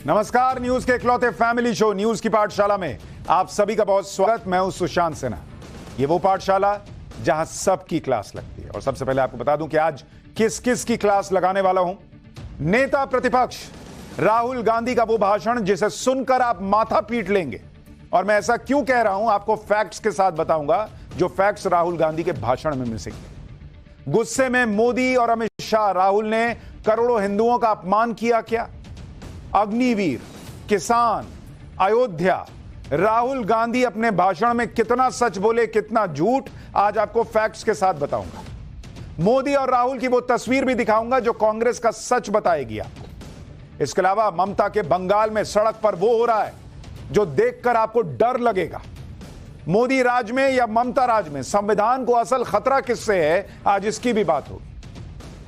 नमस्कार, न्यूज के इकलौते फैमिली शो न्यूज की पाठशाला में आप सभी का बहुत स्वागत। मैं हूं सुशांत सिन्हा। ये वो पाठशाला जहां सबकी क्लास लगती है। और सबसे पहले आपको बता दूं कि आज किस किस की क्लास लगाने वाला हूं। नेता प्रतिपक्ष राहुल गांधी का वो भाषण जिसे सुनकर आप माथा पीट लेंगे। और मैं ऐसा क्यों कह रहा हूं आपको फैक्ट्स के साथ बताऊंगा, जो फैक्ट्स राहुल गांधी के भाषण में मिलेंगे। गुस्से में मोदी और अमित शाह, राहुल ने करोड़ों हिंदुओं का अपमान किया क्या? अग्निवीर, किसान, अयोध्या, राहुल गांधी अपने भाषण में कितना सच बोले कितना झूठ, आज आपको फैक्ट्स के साथ बताऊंगा। मोदी और राहुल की वो तस्वीर भी दिखाऊंगा जो कांग्रेस का सच बताएगी आपको। इसके अलावा ममता के बंगाल में सड़क पर वो हो रहा है जो देखकर आपको डर लगेगा। मोदी राज में या ममता राज में संविधान को असल खतरा किससे है, आज इसकी भी बात होगी।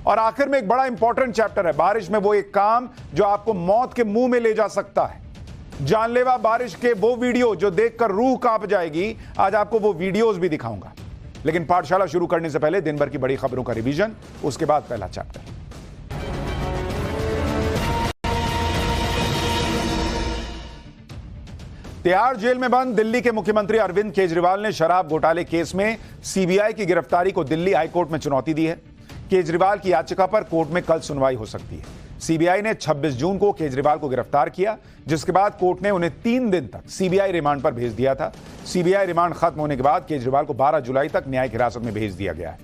और आखिर में एक बड़ा इंपॉर्टेंट चैप्टर है, बारिश में वो एक काम जो आपको मौत के मुंह में ले जा सकता है। जानलेवा बारिश के वो वीडियो जो देखकर रूह कांप जाएगी, आज आपको वो वीडियोस भी दिखाऊंगा। लेकिन पाठशाला शुरू करने से पहले दिन भर की बड़ी खबरों का रिवीजन, उसके बाद पहला चैप्टर। तिहाड़ जेल में बंद दिल्ली के मुख्यमंत्री अरविंद केजरीवाल ने शराब घोटाले केस में सीबीआई की गिरफ्तारी को दिल्ली हाईकोर्ट में चुनौती दी है। केजरीवाल की याचिका पर कोर्ट में कल सुनवाई हो सकती है। सीबीआई ने 26 जून को केजरीवाल को गिरफ्तार किया, जिसके बाद कोर्ट ने उन्हें 3 दिन तक सीबीआई रिमांड पर भेज दिया था। सीबीआई रिमांड खत्म होने के बाद केजरीवाल को 12 जुलाई तक न्यायिक हिरासत में भेज दिया गया है।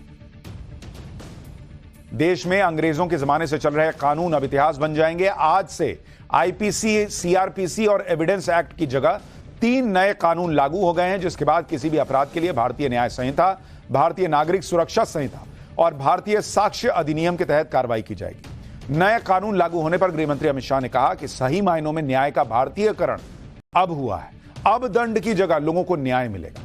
देश में अंग्रेजों के जमाने से चल रहे कानून अब इतिहास बन जाएंगे। आज से आईपीसी, सीआरपीसी और एविडेंस एक्ट की जगह 3 नए कानून लागू हो गए हैं, जिसके बाद किसी भी अपराध के लिए भारतीय न्याय संहिता, भारतीय नागरिक सुरक्षा संहिता और भारतीय साक्ष्य अधिनियम के तहत कार्रवाई की जाएगी। नए कानून लागू होने पर गृहमंत्री अमित शाह ने कहा कि सही मायनों में न्याय का भारतीयकरण अब हुआ है। अब दंड की जगह लोगों को न्याय मिलेगा।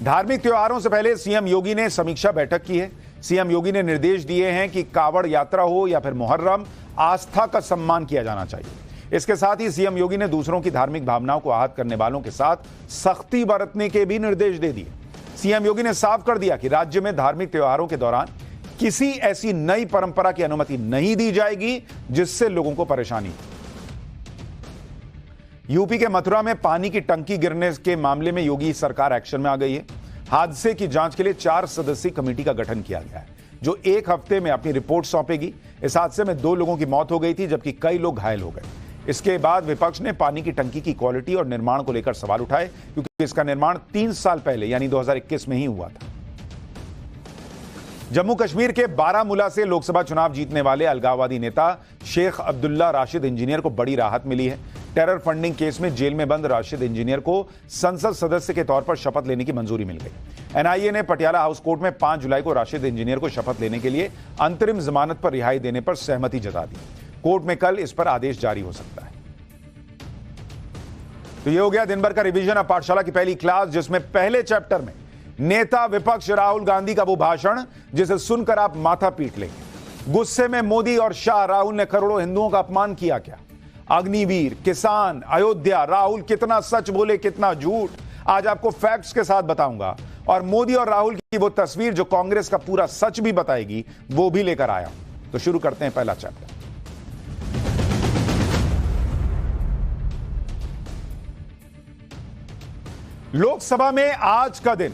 धार्मिक त्योहारों से पहले सीएम योगी ने समीक्षा बैठक की है। सीएम योगी ने निर्देश दिए हैं कि कावड़ यात्रा हो या फिर मुहर्रम, आस्था का सम्मान किया जाना चाहिए। इसके साथ ही सीएम योगी ने दूसरों की धार्मिक भावनाओं को आहत करने वालों के साथ सख्ती बरतने के भी निर्देश दे दिए। सीएम योगी ने साफ कर दिया कि राज्य में धार्मिक त्योहारों के दौरान किसी ऐसी नई परंपरा की अनुमति नहीं दी जाएगी जिससे लोगों को परेशानी हो। यूपी के मथुरा में पानी की टंकी गिरने के मामले में योगी सरकार एक्शन में आ गई है। हादसे की जांच के लिए 4 सदस्यीय कमेटी का गठन किया गया है, जो 1 हफ्ते में अपनी रिपोर्ट सौंपेगी। इस हादसे में 2 लोगों की मौत हो गई थी, जबकि कई लोग घायल हो गए। इसके बाद विपक्ष ने पानी की टंकी की क्वालिटी और निर्माण को लेकर सवाल उठाए, क्योंकि इसका निर्माण 3 साल पहले यानी 2021 में ही हुआ था। जम्मू कश्मीर के बारामूला से लोकसभा चुनाव जीतने वाले अलगाववादी नेता शेख अब्दुल्ला राशिद इंजीनियर को बड़ी राहत मिली है। टेरर फंडिंग केस में जेल में बंद राशिद इंजीनियर को संसद सदस्य के तौर पर शपथ लेने की मंजूरी मिल गई। एनआईए ने पटियाला हाउस कोर्ट में 5 जुलाई को राशिद इंजीनियर को शपथ लेने के लिए अंतरिम जमानत पर रिहाई देने पर सहमति जता दी। कोर्ट में कल इस पर आदेश जारी हो सकता है। तो ये हो गया दिन भर का रिवीजन। अब पाठशाला की पहली क्लास, जिसमें पहले चैप्टर में नेता विपक्ष राहुल गांधी का वो भाषण जिसे सुनकर आप माथा पीट लेंगे। गुस्से में मोदी और शाह, राहुल ने करोड़ों हिंदुओं का अपमान किया क्या? अग्निवीर, किसान, अयोध्या, राहुल कितना सच बोले कितना झूठ, आज आपको फैक्ट्स के साथ बताऊंगा। और मोदी और राहुल की वो तस्वीर जो कांग्रेस का पूरा सच भी बताएगी, वो भी लेकर आया हूं। तो शुरू करते हैं पहला चैप्टर। लोकसभा में आज का दिन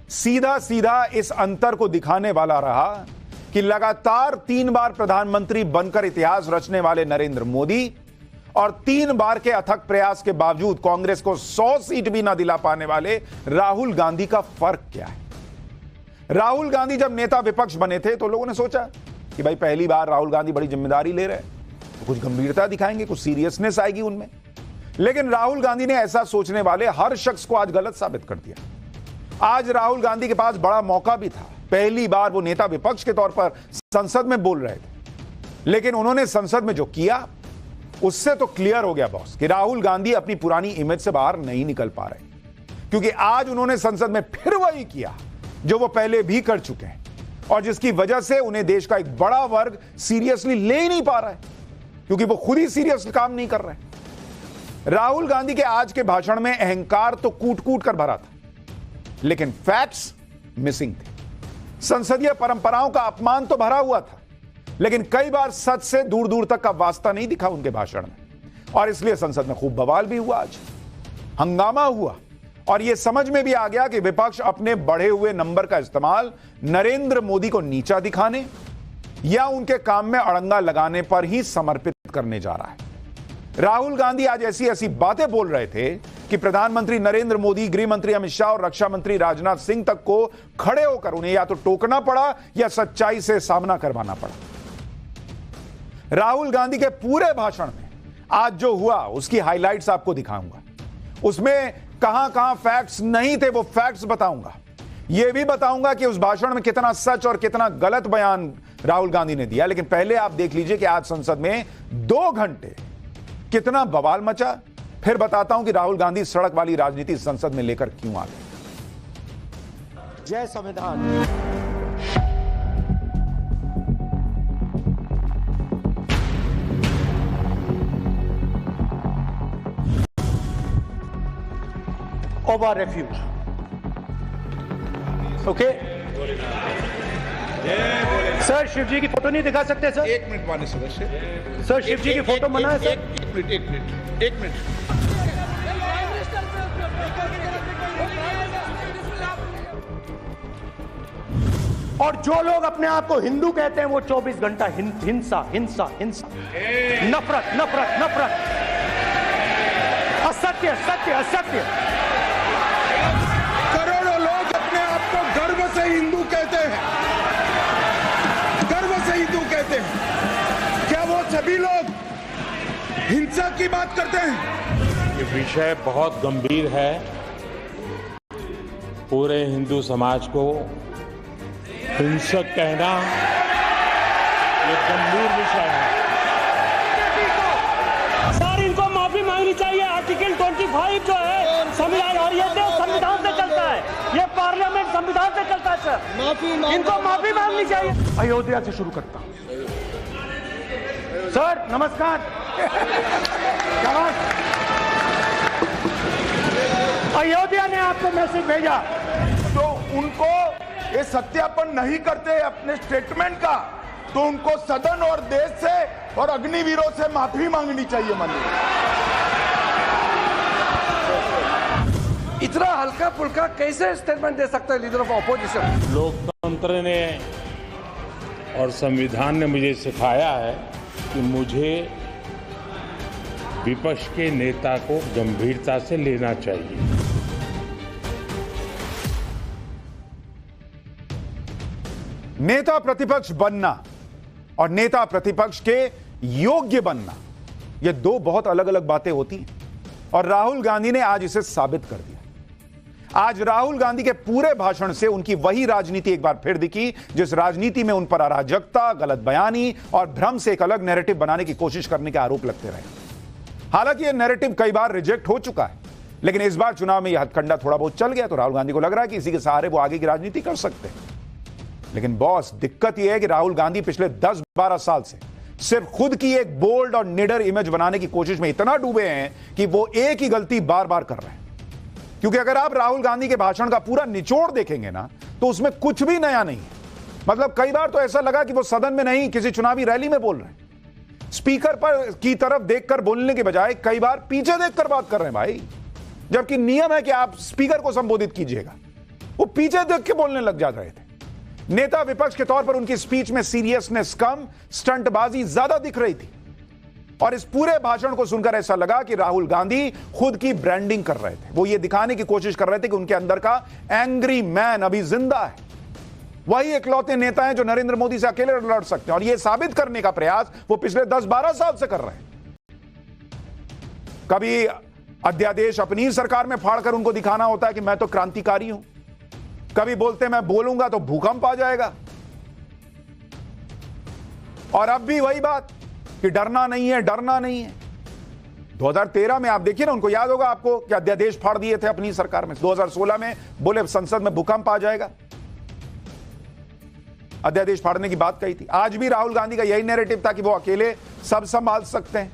सीधा सीधा इस अंतर को दिखाने वाला रहा कि लगातार 3 बार प्रधानमंत्री बनकर इतिहास रचने वाले नरेंद्र मोदी और 3 बार के अथक प्रयास के बावजूद कांग्रेस को 100 सीट भी ना दिला पाने वाले राहुल गांधी का फर्क क्या है। राहुल गांधी जब नेता विपक्ष बने थे तो लोगों ने सोचा कि भाई पहली बार राहुल गांधी बड़ी जिम्मेदारी ले रहे हैं, तो कुछ गंभीरता दिखाएंगे, कुछ सीरियसनेस आएगी उनमें। लेकिन राहुल गांधी ने ऐसा सोचने वाले हर शख्स को आज गलत साबित कर दिया। आज राहुल गांधी के पास बड़ा मौका भी था। पहली बार वो नेता विपक्ष के तौर पर संसद में बोल रहे थे, लेकिन उन्होंने संसद में जो किया उससे तो क्लियर हो गया बॉस कि राहुल गांधी अपनी पुरानी इमेज से बाहर नहीं निकल पा रहे, क्योंकि आज उन्होंने संसद में फिर वही किया जो वो पहले भी कर चुके हैं और जिसकी वजह से उन्हें देश का एक बड़ा वर्ग सीरियसली ले ही नहीं पा रहा है, क्योंकि वो खुद ही सीरियस काम नहीं कर रहे। राहुल गांधी के आज के भाषण में अहंकार तो कूट कूट कर भरा था, लेकिन फैक्ट्स मिसिंग थे। संसदीय परंपराओं का अपमान तो भरा हुआ था, लेकिन कई बार सच से दूर दूर तक का वास्ता नहीं दिखा उनके भाषण में, और इसलिए संसद में खूब बवाल भी हुआ, आज हंगामा हुआ, और यह समझ में भी आ गया कि विपक्ष अपने बढ़े हुए नंबर का इस्तेमाल नरेंद्र मोदी को नीचा दिखाने या उनके काम में अड़ंगा लगाने पर ही समर्पित करने जा रहा है। राहुल गांधी आज ऐसी ऐसी बातें बोल रहे थे कि प्रधानमंत्री नरेंद्र मोदी, गृह मंत्री अमित शाह और रक्षा मंत्री राजनाथ सिंह तक को खड़े होकर उन्हें या तो टोकना पड़ा या सच्चाई से सामना करवाना पड़ा। राहुल गांधी के पूरे भाषण में आज जो हुआ उसकी हाइलाइट्स आपको दिखाऊंगा। उसमें कहां कहां फैक्ट्स नहीं थे वो फैक्ट्स बताऊंगा। यह भी बताऊंगा कि उस भाषण में कितना सच और कितना गलत बयान राहुल गांधी ने दिया। लेकिन पहले आप देख लीजिए कि आज संसद में 2 घंटे कितना बवाल मचा। फिर बताता हूं कि राहुल गांधी सड़क वाली राजनीति संसद में लेकर क्यों आ गए। जय संविधान। Over refuge. Okay? Sir Shiv ji की फोटो नहीं दिखा सकते सर? 1 मिनट माननीय सदस्य। सर शिव जी की फोटो मना है सर? एक मिनट। और जो लोग अपने आप को हिंदू कहते हैं वो 24 घंटा हिंसा हिंसा हिंसा, नफरत नफरत नफरत, असत्य सत्य असत्य। करोड़ों लोग अपने आप को गर्व से हिंदू कहते हैं, गर्व से हिंदू कहते हैं। क्या वो सभी लोग हिंसा की बात करते हैं? ये विषय बहुत गंभीर है। पूरे हिंदू समाज को हिंसक कहना ये गंभीर विषय है। सर इनको माफी मांगनी चाहिए। आर्टिकल 25 जो है संविधान, और ये देश संविधान से चलता है, ये पार्लियामेंट संविधान से चलता है सर। इनको माफी मांगनी चाहिए। अयोध्या से शुरू करता हूं। सर नमस्कार। अयोध्या ने आपको मैसेज भेजा तो उनको ये सत्यापन नहीं करते अपने स्टेटमेंट का, तो उनको सदन और देश से और अग्निवीरों से माफी मांगनी चाहिए। माननीय इतना हल्का फुल्का कैसे स्टेटमेंट दे सकता है लीडर ऑफ ऑपोजिशन? लोकतंत्र ने और संविधान ने मुझे सिखाया है कि मुझे विपक्ष के नेता को गंभीरता से लेना चाहिए। नेता प्रतिपक्ष बनना और नेता प्रतिपक्ष के योग्य बनना, ये 2 बहुत अलग अलग बातें होती हैं, और राहुल गांधी ने आज इसे साबित कर दिया। आज राहुल गांधी के पूरे भाषण से उनकी वही राजनीति एक बार फिर दिखी, जिस राजनीति में उन पर अराजकता, गलत बयानी और भ्रम से एक अलग नैरेटिव बनाने की कोशिश करने के आरोप लगते रहे। हालांकि यह नैरेटिव कई बार रिजेक्ट हो चुका है, लेकिन इस बार चुनाव में यह हथकंडा थोड़ा बहुत चल गया, तो राहुल गांधी को लग रहा है कि इसी के सहारे वो आगे की राजनीति कर सकते हैं। लेकिन बॉस, दिक्कत यह है कि राहुल गांधी पिछले 10-12 साल से सिर्फ खुद की एक बोल्ड और निडर इमेज बनाने की कोशिश में इतना डूबे हैं कि वो एक ही गलती बार बार कर रहे हैं। क्योंकि अगर आप राहुल गांधी के भाषण का पूरा निचोड़ देखेंगे ना, तो उसमें कुछ भी नया नहीं है। मतलब कई बार तो ऐसा लगा कि वो सदन में नहीं, किसी चुनावी रैली में बोल रहे हैं। स्पीकर पर की तरफ देखकर बोलने के बजाय कई बार पीछे देखकर बात कर रहे हैं भाई, जबकि नियम है कि आप स्पीकर को संबोधित कीजिएगा। वो पीछे देख के बोलने लग जा रहे थे। नेता विपक्ष के तौर पर उनकी स्पीच में सीरियसनेस कम, स्टंटबाजी ज्यादा दिख रही थी, और इस पूरे भाषण को सुनकर ऐसा लगा कि राहुल गांधी खुद की ब्रांडिंग कर रहे थे। वो ये दिखाने की कोशिश कर रहे थे कि उनके अंदर का एंग्री मैन अभी जिंदा है। वही इकलौते नेता हैं जो नरेंद्र मोदी से अकेले लड़ सकते हैं, और यह साबित करने का प्रयास वो पिछले 10-12 साल से कर रहे हैं। कभी अध्यादेश अपनी सरकार में फाड़कर उनको दिखाना होता है कि मैं तो क्रांतिकारी हूं, कभी बोलते मैं बोलूंगा तो भूकंप आ जाएगा, और अब भी वही बात कि डरना नहीं है, डरना नहीं है। 2013 में आप देखिए ना, उनको याद होगा आपको कि अध्यादेश फाड़ दिए थे अपनी सरकार में। 2016 में बोले संसद में भूकंप आ जाएगा, अध्यादेश फाड़ने की बात कही थी। आज भी राहुल गांधी का यही नैरेटिव था कि वो अकेले सब संभाल सकते हैं।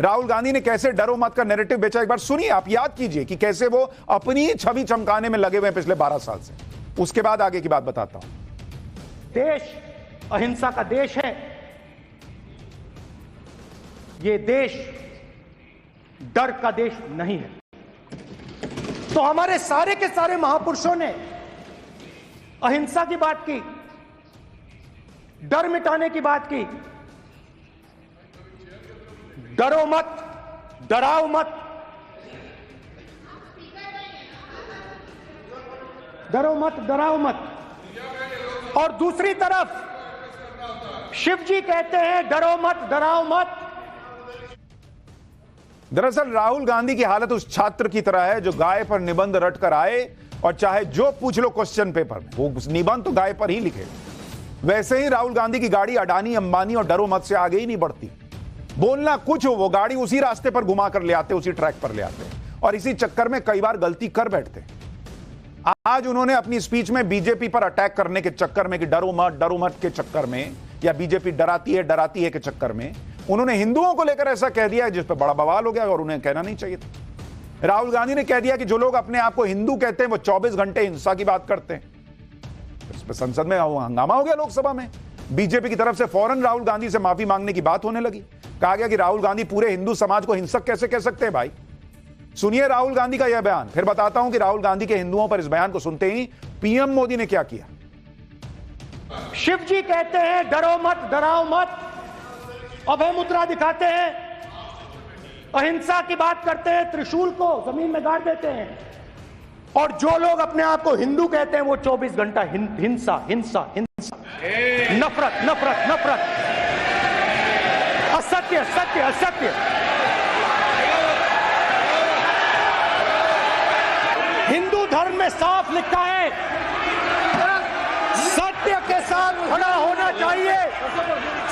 राहुल गांधी ने कैसे डरो मत का नैरेटिव बेचा, एक बार सुनिए, आप याद कीजिए कि कैसे वो अपनी छवि चमकाने में लगे हुए हैं पिछले 12 साल से। उसके बाद आगे की बात बताता हूं। देश अहिंसा का देश है, ये देश डर का देश नहीं है। तो हमारे सारे के सारे महापुरुषों ने अहिंसा की बात की, डर मिटाने की बात की। डरो मत, डराओ मत, डरो मत, डराओ मत। और दूसरी तरफ शिव जी कहते हैं डरो मत, डराओ मत। दरअसल राहुल गांधी की हालत उस छात्र की तरह है जो गाय पर निबंध रट कर आए और चाहे जो पूछ लो क्वेश्चन पेपर में, वो निबंध तो गाय पर ही लिखे। वैसे ही राहुल गांधी की गाड़ी अडानी, अंबानी और डरो मत से आगे ही नहीं बढ़ती। बोलना कुछ हो, वो गाड़ी उसी रास्ते पर घुमा कर ले आते, उसी ट्रैक पर ले आते और इसी चक्कर में कई बार गलती कर बैठते। आज उन्होंने अपनी स्पीच में बीजेपी पर अटैक करने के चक्कर में कि डरो मत के चक्कर में, या बीजेपी डराती है के चक्कर में उन्होंने हिंदुओं को लेकर ऐसा कह दिया जिस पर बड़ा बवाल हो गया और उन्हें कहना नहीं चाहिए था। राहुल गांधी ने कह दिया कि जो लोग अपने आप को हिंदू कहते हैं वो 24 घंटे हिंसा की बात करते हैं। इस पर संसद में हंगामा हो गया, लोकसभा में बीजेपी की तरफ से फौरन राहुल गांधी से माफी मांगने की बात होने लगी। कहा गया कि राहुल गांधी पूरे हिंदू समाज को हिंसक कैसे कह सकते हैं। भाई सुनिए राहुल गांधी का यह बयान, फिर बताता हूं कि राहुल गांधी के हिंदुओं पर इस बयान को सुनते ही पीएम मोदी ने क्या किया। शिव जी कहते हैं डरो मत, डराओ मत, अभय मुद्रा दिखाते हैं, अहिंसा की बात करते हैं, त्रिशूल को जमीन में गाड़ देते हैं। और जो लोग अपने आप को हिंदू कहते हैं वो 24 घंटा हिंसा हिंसा हिंसा, नफरत नफरत नफरत, असत्य सत्य असत्य। हिंदू धर्म में साफ लिखा है सत्य के साथ खड़ा होना चाहिए,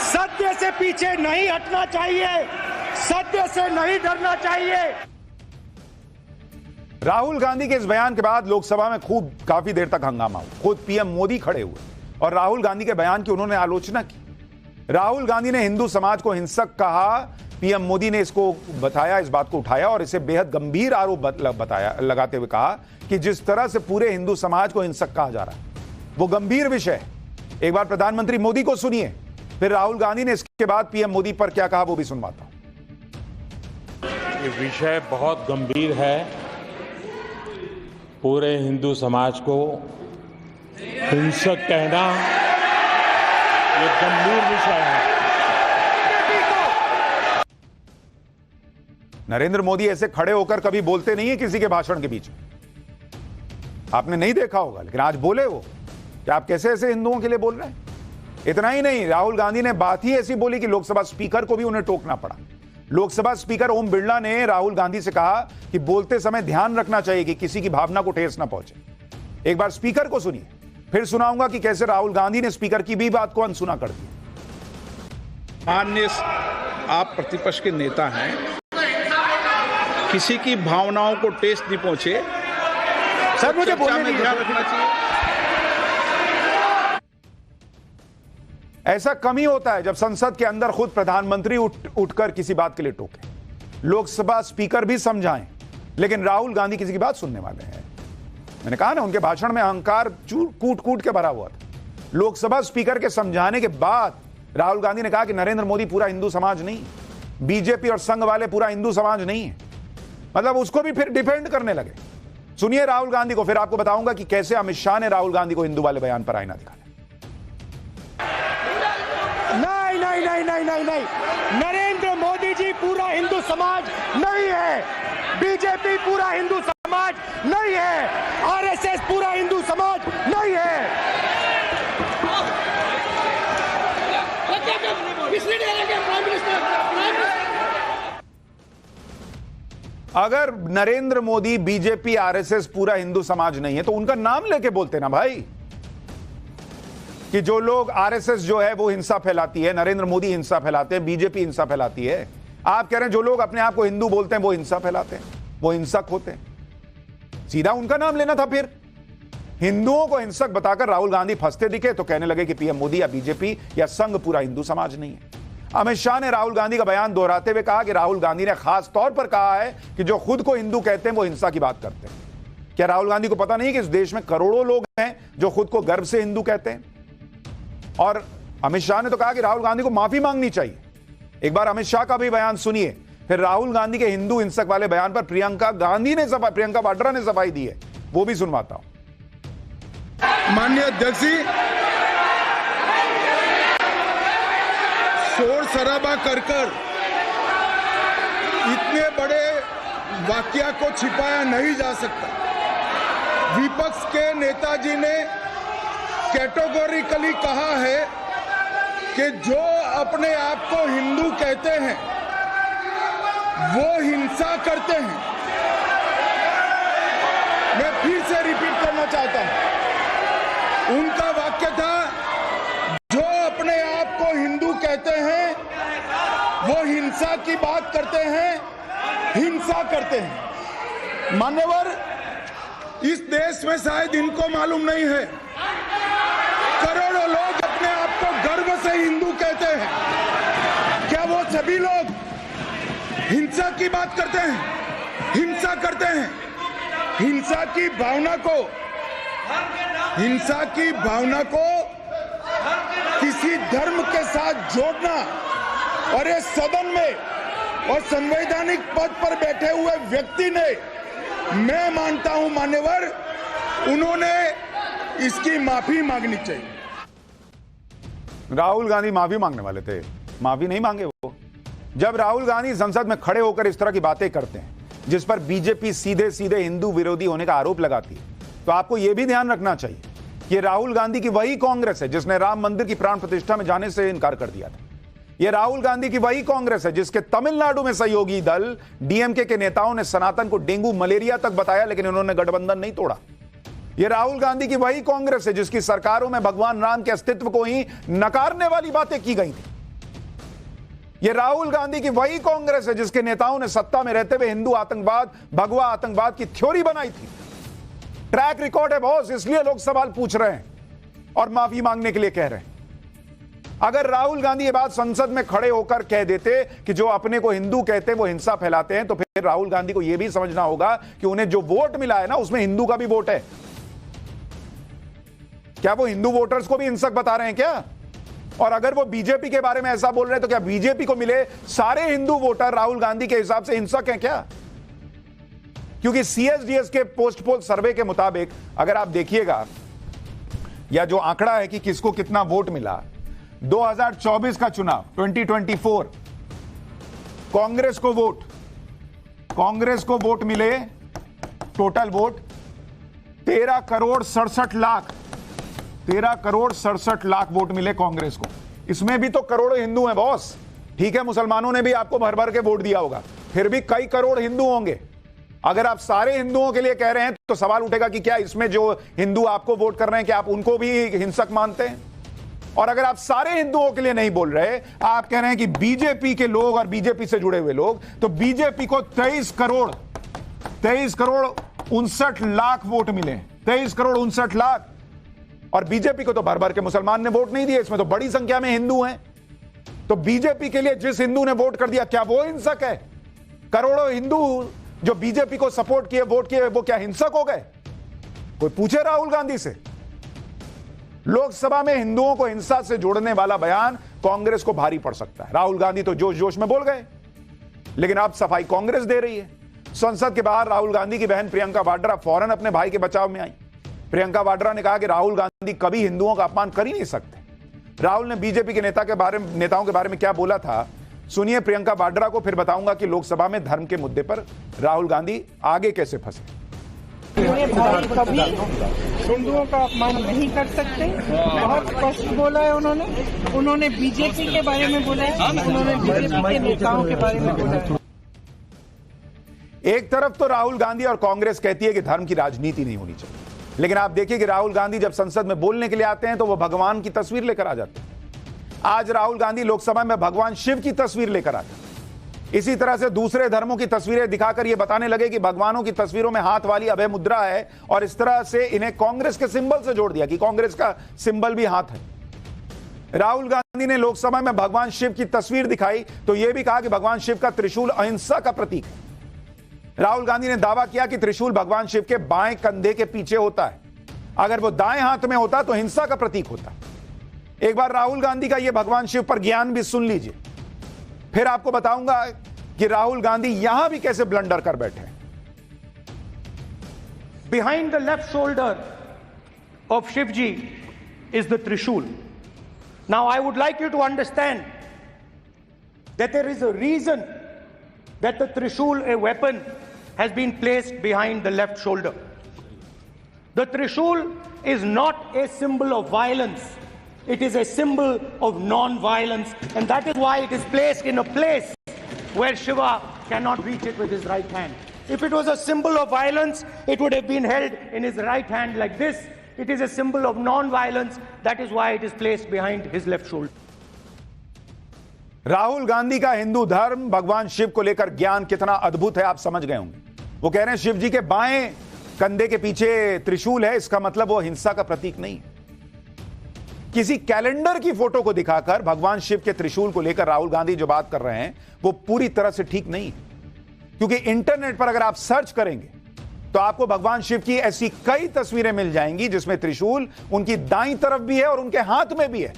सत्य से पीछे नहीं हटना चाहिए, सत्य से नहीं डरना चाहिए। राहुल गांधी के इस बयान के बाद लोकसभा में काफी देर तक हंगामा हुआ। खुद पीएम मोदी खड़े हुए और राहुल गांधी के बयान की उन्होंने आलोचना की। राहुल गांधी ने हिंदू समाज को हिंसक कहा, पीएम मोदी ने इसको बताया, इस बात को उठाया और इसे बेहद गंभीर आरोप लगाते हुए कहा कि जिस तरह से पूरे हिंदू समाज को हिंसक कहा जा रहा है वो गंभीर विषय है। एक बार प्रधानमंत्री मोदी को सुनिए, फिर राहुल गांधी ने इसके बाद पीएम मोदी पर क्या कहा वो भी सुनवाता हूं। ये विषय बहुत गंभीर है। पूरे हिंदू समाज को हिंसक कहना ये गंभीर विषय है। नरेंद्र मोदी ऐसे खड़े होकर कभी बोलते नहीं है किसी के भाषण के बीच में, आपने नहीं देखा होगा, लेकिन आज बोले वो कि आप कैसे ऐसे हिंदुओं के लिए बोल रहे हैं। इतना ही नहीं, राहुल गांधी ने बात ही ऐसी बोली कि लोकसभा स्पीकर को भी उन्हें टोकना पड़ा। लोकसभा स्पीकर ओम बिरला ने राहुल गांधी से कहा कि बोलते समय ध्यान रखना चाहिए कि किसी की भावना को ठेस ना पहुंचे। एक बार स्पीकर को सुनिए, फिर सुनाऊंगा कि कैसे राहुल गांधी ने स्पीकर की भी बात को अनसुना कर दिया। माननीय आप प्रतिपक्ष के नेता हैं, किसी की भावनाओं को ठेस नहीं पहुंचे, सर मुझे बोलने में ध्यान रखना चाहिए। ऐसा कम ही होता है जब संसद के अंदर खुद प्रधानमंत्री उठकर किसी बात के लिए टोके, लोकसभा स्पीकर भी समझाएं, लेकिन राहुल गांधी किसी की बात सुनने वाले हैं। मैंने कहा ना, उनके भाषण में अहंकार कूट कूट के भरा हुआ था। लोकसभा स्पीकर के समझाने के बाद राहुल गांधी ने कहा कि नरेंद्र मोदी पूरा हिंदू समाज नहीं, बीजेपी और संघ वाले पूरा हिंदू समाज नहीं है। मतलब उसको भी फिर डिफेंड करने लगे। सुनिए राहुल गांधी को, फिर आपको बताऊंगा कि कैसे अमित शाह ने राहुल गांधी को हिंदू वाले बयान पर आईना दिखाया। नहीं नहीं नहीं नहीं नहीं नहीं, नरेंद्र मोदी जी पूरा हिंदू समाज नहीं है, बीजेपी पूरा हिंदू समाज नहीं है, आरएसएस पूरा हिंदू समाज नहीं है। अगर नरेंद्र मोदी, बीजेपी, आरएसएस पूरा हिंदू समाज नहीं है तो उनका नाम लेके बोलते ना भाई, कि जो लोग आरएसएस जो है वो हिंसा फैलाती है, नरेंद्र मोदी हिंसा फैलाते हैं, बीजेपी हिंसा फैलाती है। आप कह रहे हैं जो लोग अपने आप को हिंदू बोलते हैं वो हिंसा फैलाते हैं, वो हिंसक होते हैं। सीधा उनका नाम लेना था। फिर हिंदुओं को हिंसक बताकर राहुल गांधी फंसते दिखे तो कहने लगे कि पीएम मोदी या बीजेपी या संघ पूरा हिंदू समाज नहीं है। अमित शाह ने राहुल गांधी का बयान दोहराते हुए कहा कि राहुल गांधी ने खास तौर पर कहा है कि जो खुद को हिंदू कहते हैं वो हिंसा की बात करते हैं। क्या राहुल गांधी को पता नहीं कि इस देश में करोड़ों लोग हैं जो खुद को गर्व से हिंदू कहते हैं? और अमित शाह ने तो कहा कि राहुल गांधी को माफी मांगनी चाहिए। एक बार अमित शाह का भी बयान सुनिए, फिर राहुल गांधी के हिंदू हिंसक वाले बयान पर प्रियंका वाड्रा ने सफाई दी है, वो भी सुनवाता हूं। माननीय अध्यक्ष जी, शोर शराबा कर इतने बड़े वाकया को छिपाया नहीं जा सकता। विपक्ष के नेताजी ने कैटेगोरिकली कहा है कि जो अपने आप को हिंदू कहते हैं वो हिंसा करते हैं। मैं फिर से रिपीट करना चाहता हूं, उनका वाक्य था, जो अपने आप को हिंदू कहते हैं वो हिंसा की बात करते हैं, हिंसा करते हैं। मान्यवर, इस देश में शायद इनको मालूम नहीं है, करोड़ों लोग अपने आप को गर्व से हिंदू कहते हैं। क्या वो सभी लोग हिंसा की बात करते हैं, हिंसा करते हैं? हिंसा की भावना को किसी धर्म के साथ जोड़ना और इस सदन में और संवैधानिक पद पर बैठे हुए व्यक्ति ने, मैं मानता हूं मान्यवर, उन्होंने इसकी माफी मांगनी चाहिए। राहुल गांधी माफी मांगने वाले थे, माफी नहीं मांगे वो। जब राहुल गांधी संसद में खड़े होकर इस तरह की बातें करते हैं जिस पर बीजेपी सीधे सीधे हिंदू विरोधी होने का आरोप लगाती है, तो आपको यह भी ध्यान रखना चाहिए कि राहुल गांधी की वही कांग्रेस है जिसने राम मंदिर की प्राण प्रतिष्ठा में जाने से इनकार कर दिया था। यह राहुल गांधी की वही कांग्रेस है जिसके तमिलनाडु में सहयोगी दल डीएमके के नेताओं ने सनातन को डेंगू मलेरिया तक बताया, लेकिन उन्होंने गठबंधन नहीं तोड़ा। यह राहुल गांधी की वही कांग्रेस है जिसकी सरकारों में भगवान राम के अस्तित्व को ही नकारने वाली बातें की गई थी। यह राहुल गांधी की वही कांग्रेस है जिसके नेताओं ने सत्ता में रहते हुए हिंदू आतंकवाद, भगवा आतंकवाद की थ्योरी बनाई थी। ट्रैक रिकॉर्ड है बॉस, इसलिए लोग सवाल पूछ रहे हैं और माफी मांगने के लिए कह रहे हैं। अगर राहुल गांधी ये बात संसद में खड़े होकर कह देते कि जो अपने को हिंदू कहते हैं वो हिंसा फैलाते हैं, तो फिर राहुल गांधी को यह भी समझना होगा कि उन्हें जो वोट मिला है ना, उसमें हिंदू का भी वोट है। क्या वो हिंदू वोटर्स को भी हिंसक बता रहे हैं क्या? और अगर वो बीजेपी के बारे में ऐसा बोल रहे हैं तो क्या बीजेपी को मिले सारे हिंदू वोटर राहुल गांधी के हिसाब से हिंसक हैं क्या? क्योंकि सीएसडीएस के पोस्ट पोल सर्वे के मुताबिक अगर आप देखिएगा, या जो आंकड़ा है कि किसको कितना वोट मिला, 2024 का चुनाव 2024 कांग्रेस को वोट मिले, total vote 13 crore 67 lakh vote मिले कांग्रेस को। इसमें भी तो करोड़ों हिंदू हैं बॉस। ठीक है, मुसलमानों ने भी आपको भर भर के वोट दिया होगा, फिर भी कई करोड़ हिंदू होंगे। अगर आप सारे हिंदुओं के लिए कह रहे हैं तो सवाल उठेगा कि क्या इसमें जो हिंदू आपको वोट कर रहे हैं, क्या आप उनको भी हिंसक मानते हैं? और अगर आप सारे हिंदुओं के लिए नहीं बोल रहे, आप कह रहे हैं कि बीजेपी के लोग और बीजेपी से जुड़े हुए लोग, तो बीजेपी को 23 करोड़ 59 लाख वोट मिले, 23 करोड़ 59 लाख। और बीजेपी को तो भर भर के मुसलमान ने वोट नहीं दिए, इसमें तो बड़ी संख्या में हिंदू हैं। तो बीजेपी के लिए जिस हिंदू ने वोट कर दिया, क्या वो हिंसक है? करोड़ों हिंदू जो बीजेपी को सपोर्ट किए, वोट किए, वो क्या हिंसक हो गए? कोई पूछे राहुल गांधी से? लोकसभा में हिंदुओं को हिंसा से जोड़ने वाला बयान कांग्रेस को भारी पड़ सकता है। राहुल गांधी तो जोश जोश में बोल गए, लेकिन अब सफाई कांग्रेस दे रही है। संसद के बाहर राहुल गांधी की बहन प्रियंका वाड्रा फौरन अपने भाई के बचाव में आई। प्रियंका वाड्रा ने कहा कि राहुल गांधी कभी हिंदुओं का अपमान कर ही नहीं सकते। राहुल ने बीजेपी के नेताओं के बारे में क्या बोला था, सुनिए प्रियंका वाड्रा को, फिर बताऊंगा कि लोकसभा में धर्म के मुद्दे पर राहुल गांधी आगे कैसे फंसे। कभी हिंदुओं का अपमान नहीं कर सकते, बहुत स्पष्ट बोला है उन्होंने बीजेपी के बारे में बोला है, उन्होंने बीजेपी के नेताओं के बारे में बोला है। एक तरफ तो राहुल गांधी और कांग्रेस कहती है कि धर्म की राजनीति नहीं होनी चाहिए, लेकिन आप देखिए कि राहुल गांधी जब संसद में बोलने के लिए आते हैं तो वो भगवान की तस्वीर लेकर आ जाते हैं। आज राहुल गांधी लोकसभा में भगवान शिव की तस्वीर लेकर आते हैं। इसी तरह से दूसरे धर्मों की तस्वीरें दिखाकर ये बताने लगे कि भगवानों की तस्वीरों में हाथ वाली अभय मुद्रा है, और इस तरह से इन्हें कांग्रेस के सिंबल से जोड़ दिया कि कांग्रेस का सिंबल भी हाथ है। राहुल गांधी ने लोकसभा में भगवान शिव की तस्वीर दिखाई तो यह भी कहा कि भगवान शिव का त्रिशूल अहिंसा का प्रतीक है। राहुल गांधी ने दावा किया कि त्रिशूल भगवान शिव के बाएं कंधे के पीछे होता है, अगर वो दाएं हाथ में होता तो हिंसा का प्रतीक होता। एक बार राहुल गांधी का यह भगवान शिव पर ज्ञान भी सुन लीजिए। फिर आपको बताऊंगा कि राहुल गांधी यहां भी कैसे ब्लंडर कर बैठे। Behind the left shoulder of Shivji is the Trishul. Now I would like you to understand that there is a reason that the Trishul, a weapon, has been placed behind the left shoulder. The Trishul is not a symbol of violence. It is a symbol of non-violence, and that is why it is placed in a place where Shiva cannot reach it with his right hand. If it was a symbol of violence, it would have been held in his right hand like this. It is a symbol of non-violence. That is why it is placed behind his left shoulder. Rahul Gandhi का हिंदू धर्म भगवान शिव को लेकर ज्ञान कितना अद्भुत है आप समझ गए होंगे। वो कह रहे हैं शिव जी के बाएं कंधे के पीछे त्रिशूल है, इसका मतलब वो हिंसा का प्रतीक नहीं। किसी कैलेंडर की फोटो को दिखाकर भगवान शिव के त्रिशूल को लेकर राहुल गांधी जो बात कर रहे हैं वो पूरी तरह से ठीक नहीं है, क्योंकि इंटरनेट पर अगर आप सर्च करेंगे तो आपको भगवान शिव की ऐसी कई तस्वीरें मिल जाएंगी जिसमें त्रिशूल उनकी दाईं तरफ भी है और उनके हाथ में भी है।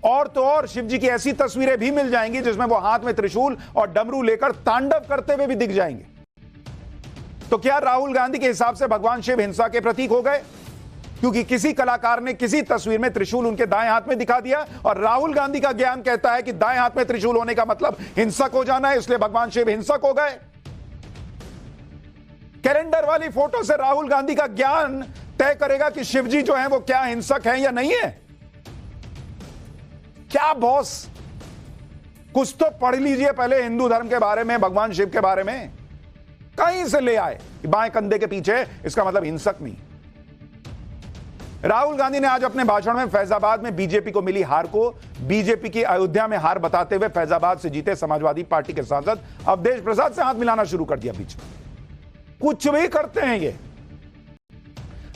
और तो और शिव जी की ऐसी तस्वीरें भी मिल जाएंगी जिसमें वो हाथ में त्रिशूल और डमरू लेकर तांडव करते हुए भी दिख जाएंगे। तो क्या राहुल गांधी के हिसाब से भगवान शिव हिंसा के प्रतीक हो गए क्योंकि किसी कलाकार ने किसी तस्वीर में त्रिशूल उनके दाएं हाथ में दिखा दिया? और राहुल गांधी का ज्ञान कहता है कि दाएं हाथ में त्रिशूल होने का मतलब हिंसक हो जाना है, इसलिए भगवान शिव हिंसक हो गए। कैलेंडर वाली फोटो से राहुल गांधी का ज्ञान तय करेगा कि शिवजी जो हैं वो क्या हिंसक हैं या नहीं है? क्या बॉस, कुछ तो पढ़ लीजिए पहले हिंदू धर्म के बारे में, भगवान शिव के बारे में। कहीं से ले आए बाएं कंधे के पीछे, इसका मतलब हिंसक नहीं। राहुल गांधी ने आज अपने भाषण में फैजाबाद में बीजेपी को मिली हार को बीजेपी की अयोध्या में हार बताते हुए फैजाबाद से जीते समाजवादी पार्टी के सांसद अवधेश प्रसाद से हाथ मिलाना शुरू कर दिया। बीच में कुछ भी करते हैं ये।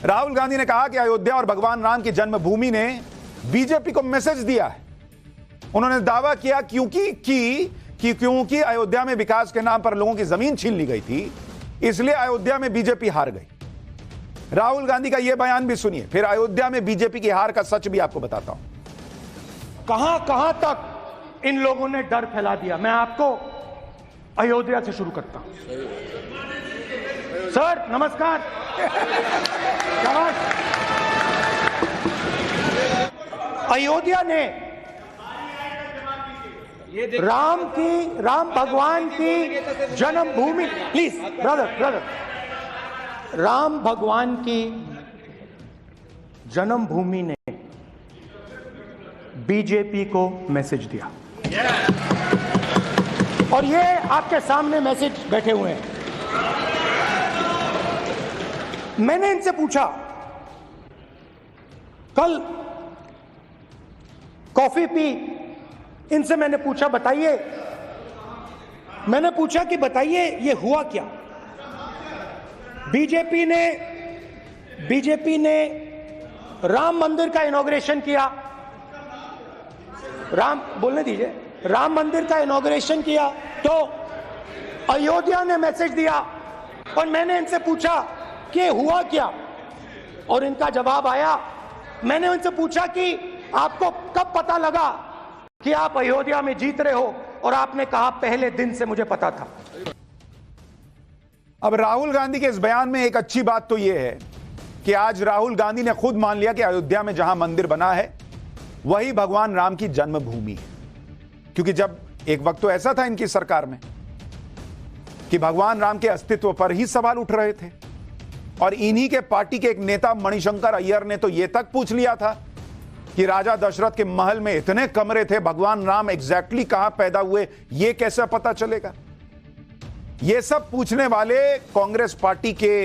राहुल गांधी ने कहा कि अयोध्या और भगवान राम की जन्मभूमि ने बीजेपी को मैसेज दिया है। उन्होंने दावा किया क्योंकि अयोध्या में विकास के नाम पर लोगों की जमीन छीन ली गई थी, इसलिए अयोध्या में बीजेपी हार गई। राहुल गांधी का यह बयान भी सुनिए, फिर अयोध्या में बीजेपी की हार का सच भी आपको बताता हूं। कहां तक इन लोगों ने डर फैला दिया। मैं आपको अयोध्या से शुरू करता हूं। सर नमस्कार। अयोध्या ने राम भगवान की जन्मभूमि, प्लीज ब्रदर, राम भगवान की जन्मभूमि ने बीजेपी को मैसेज दिया और ये आपके सामने मैसेज बैठे हुए हैं। मैंने इनसे पूछा, कल कॉफी पी, इनसे मैंने पूछा बताइए ये हुआ क्या? बीजेपी ने राम मंदिर का इनॉग्रेशन किया, राम मंदिर का इनॉग्रेशन किया तो अयोध्या ने मैसेज दिया। और मैंने इनसे पूछा कि हुआ क्या, और इनका जवाब आया। मैंने उनसे पूछा कि आपको कब पता लगा कि आप अयोध्या में जीत रहे हो, और आपने कहा पहले दिन से मुझे पता था। अब राहुल गांधी के इस बयान में एक अच्छी बात तो यह है कि आज राहुल गांधी ने खुद मान लिया कि अयोध्या में जहां मंदिर बना है वही भगवान राम की जन्मभूमि है। क्योंकि जब एक वक्त तो ऐसा था इनकी सरकार में कि भगवान राम के अस्तित्व पर ही सवाल उठ रहे थे, और इन्हीं के पार्टी के एक नेता मणिशंकर अय्यर ने तो यह तक पूछ लिया था कि राजा दशरथ के महल में इतने कमरे थे, भगवान राम एग्जैक्टली कहां पैदा हुए यह कैसे पता चलेगा? यह सब पूछने वाले कांग्रेस पार्टी के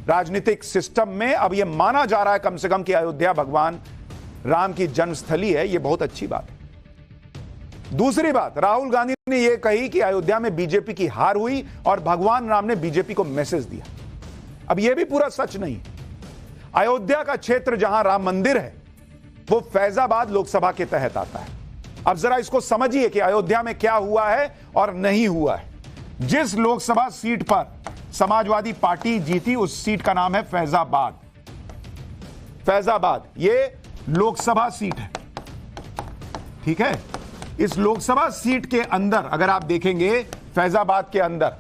राजनीतिक सिस्टम में अब यह माना जा रहा है कम से कम कि अयोध्या भगवान राम की जन्मस्थली है। यह बहुत अच्छी बात है। दूसरी बात, राहुल गांधी ने यह कही कि अयोध्या में बीजेपी की हार हुई और भगवान राम ने बीजेपी को मैसेज दिया। अब यह भी पूरा सच नहीं। अयोध्या का क्षेत्र जहां राम मंदिर है वो फैजाबाद लोकसभा के तहत आता है। अब जरा इसको समझिए कि अयोध्या में क्या हुआ है और नहीं हुआ है। जिस लोकसभा सीट पर समाजवादी पार्टी जीती उस सीट का नाम है फैजाबाद। फैजाबाद ये लोकसभा सीट है, ठीक है। इस लोकसभा सीट के अंदर अगर आप देखेंगे फैजाबाद के अंदर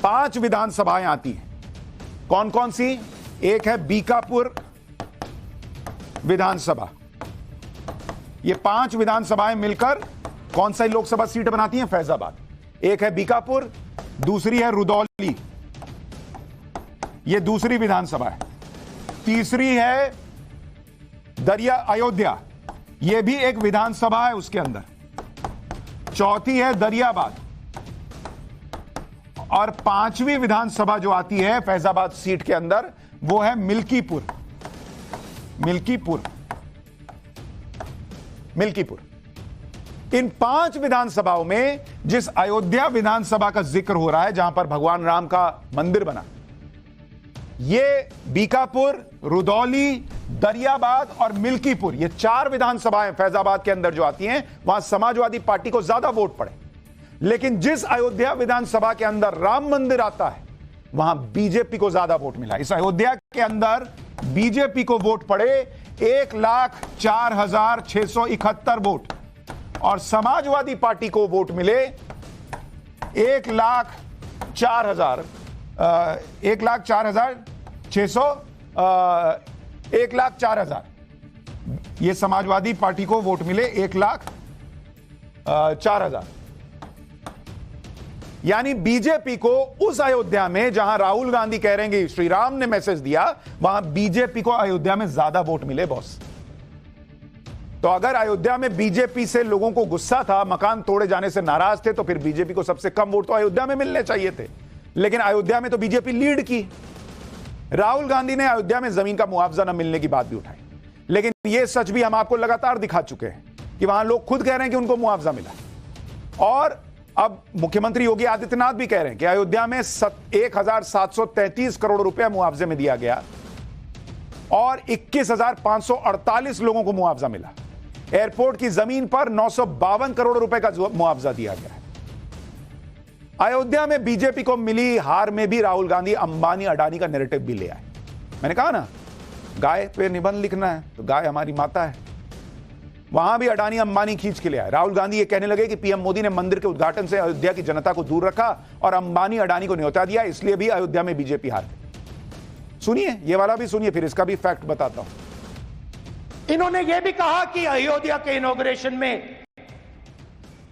5 विधानसभाएं आती हैं। कौन कौन सी? एक है बीकापुर विधानसभा। ये 5 विधानसभाएं मिलकर कौन सा लोकसभा सीट बनाती हैं? फैजाबाद। एक है बीकापुर, दूसरी है रुदौली, ये दूसरी विधानसभा है। तीसरी है दरिया अयोध्या, ये भी एक विधानसभा है उसके अंदर। चौथी है दरियाबाद और 5वीं विधानसभा जो आती है फैजाबाद सीट के अंदर वो है मिल्कीपुर। इन 5 विधानसभाओं में जिस अयोध्या विधानसभा का जिक्र हो रहा है, जहां पर भगवान राम का मंदिर बना, ये बीकापुर, रुदौली, दरियाबाद और मिल्कीपुर, ये 4 विधानसभाएं फैजाबाद के अंदर जो आती हैं, वहां समाजवादी पार्टी को ज्यादा वोट पड़े। लेकिन जिस अयोध्या विधानसभा के अंदर राम मंदिर आता है, वहां बीजेपी को ज्यादा वोट मिला। इस अयोध्या के अंदर बीजेपी को वोट पड़े 1,04,671 वोट और समाजवादी पार्टी को वोट मिले 1,04,000। ये समाजवादी पार्टी को वोट मिले 1,04,000। यानी बीजेपी को उस अयोध्या में जहां राहुल गांधी कह रहे हैं कि श्री राम ने मैसेज दिया, वहां बीजेपी को अयोध्या में ज्यादा वोट मिले बॉस। तो अगर अयोध्या में बीजेपी से लोगों को गुस्सा था, मकान तोड़े जाने से नाराज थे, तो फिर बीजेपी को सबसे कम वोट तो अयोध्या में मिलने चाहिए थे। लेकिन अयोध्या में तो बीजेपी लीड की। राहुल गांधी ने अयोध्या में जमीन का मुआवजा न मिलने की बात भी उठाई, लेकिन यह सच भी हम आपको लगातार दिखा चुके हैं कि वहां लोग खुद कह रहे हैं कि उनको मुआवजा मिला। और अब मुख्यमंत्री योगी आदित्यनाथ भी कह रहे हैं कि अयोध्या में 1,733 करोड़ रुपया मुआवजे में दिया गया और 21,548 लोगों को मुआवजा मिला। एयरपोर्ट की जमीन पर 952 करोड़ रुपए का मुआवजा दिया गया है। अयोध्या में बीजेपी को मिली हार में भी राहुल गांधी अंबानी अडानी का नैरेटिव भी ले आए। मैंने कहा ना, गाय पे निबंध लिखना है तो गाय हमारी माता है, वहां भी अडानी अंबानी खींच के ले आए। राहुल गांधी ये कहने लगे कि पीएम मोदी ने मंदिर के उद्घाटन से अयोध्या की जनता को दूर रखा और अंबानी अडानी को न्योता दिया, इसलिए भी अयोध्या में बीजेपी हार गई। सुनिए, ये वाला भी सुनिए, फिर इसका भी फैक्ट बताता हूं। इन्होंने यह भी कहा कि अयोध्या के इनॉग्रेशन में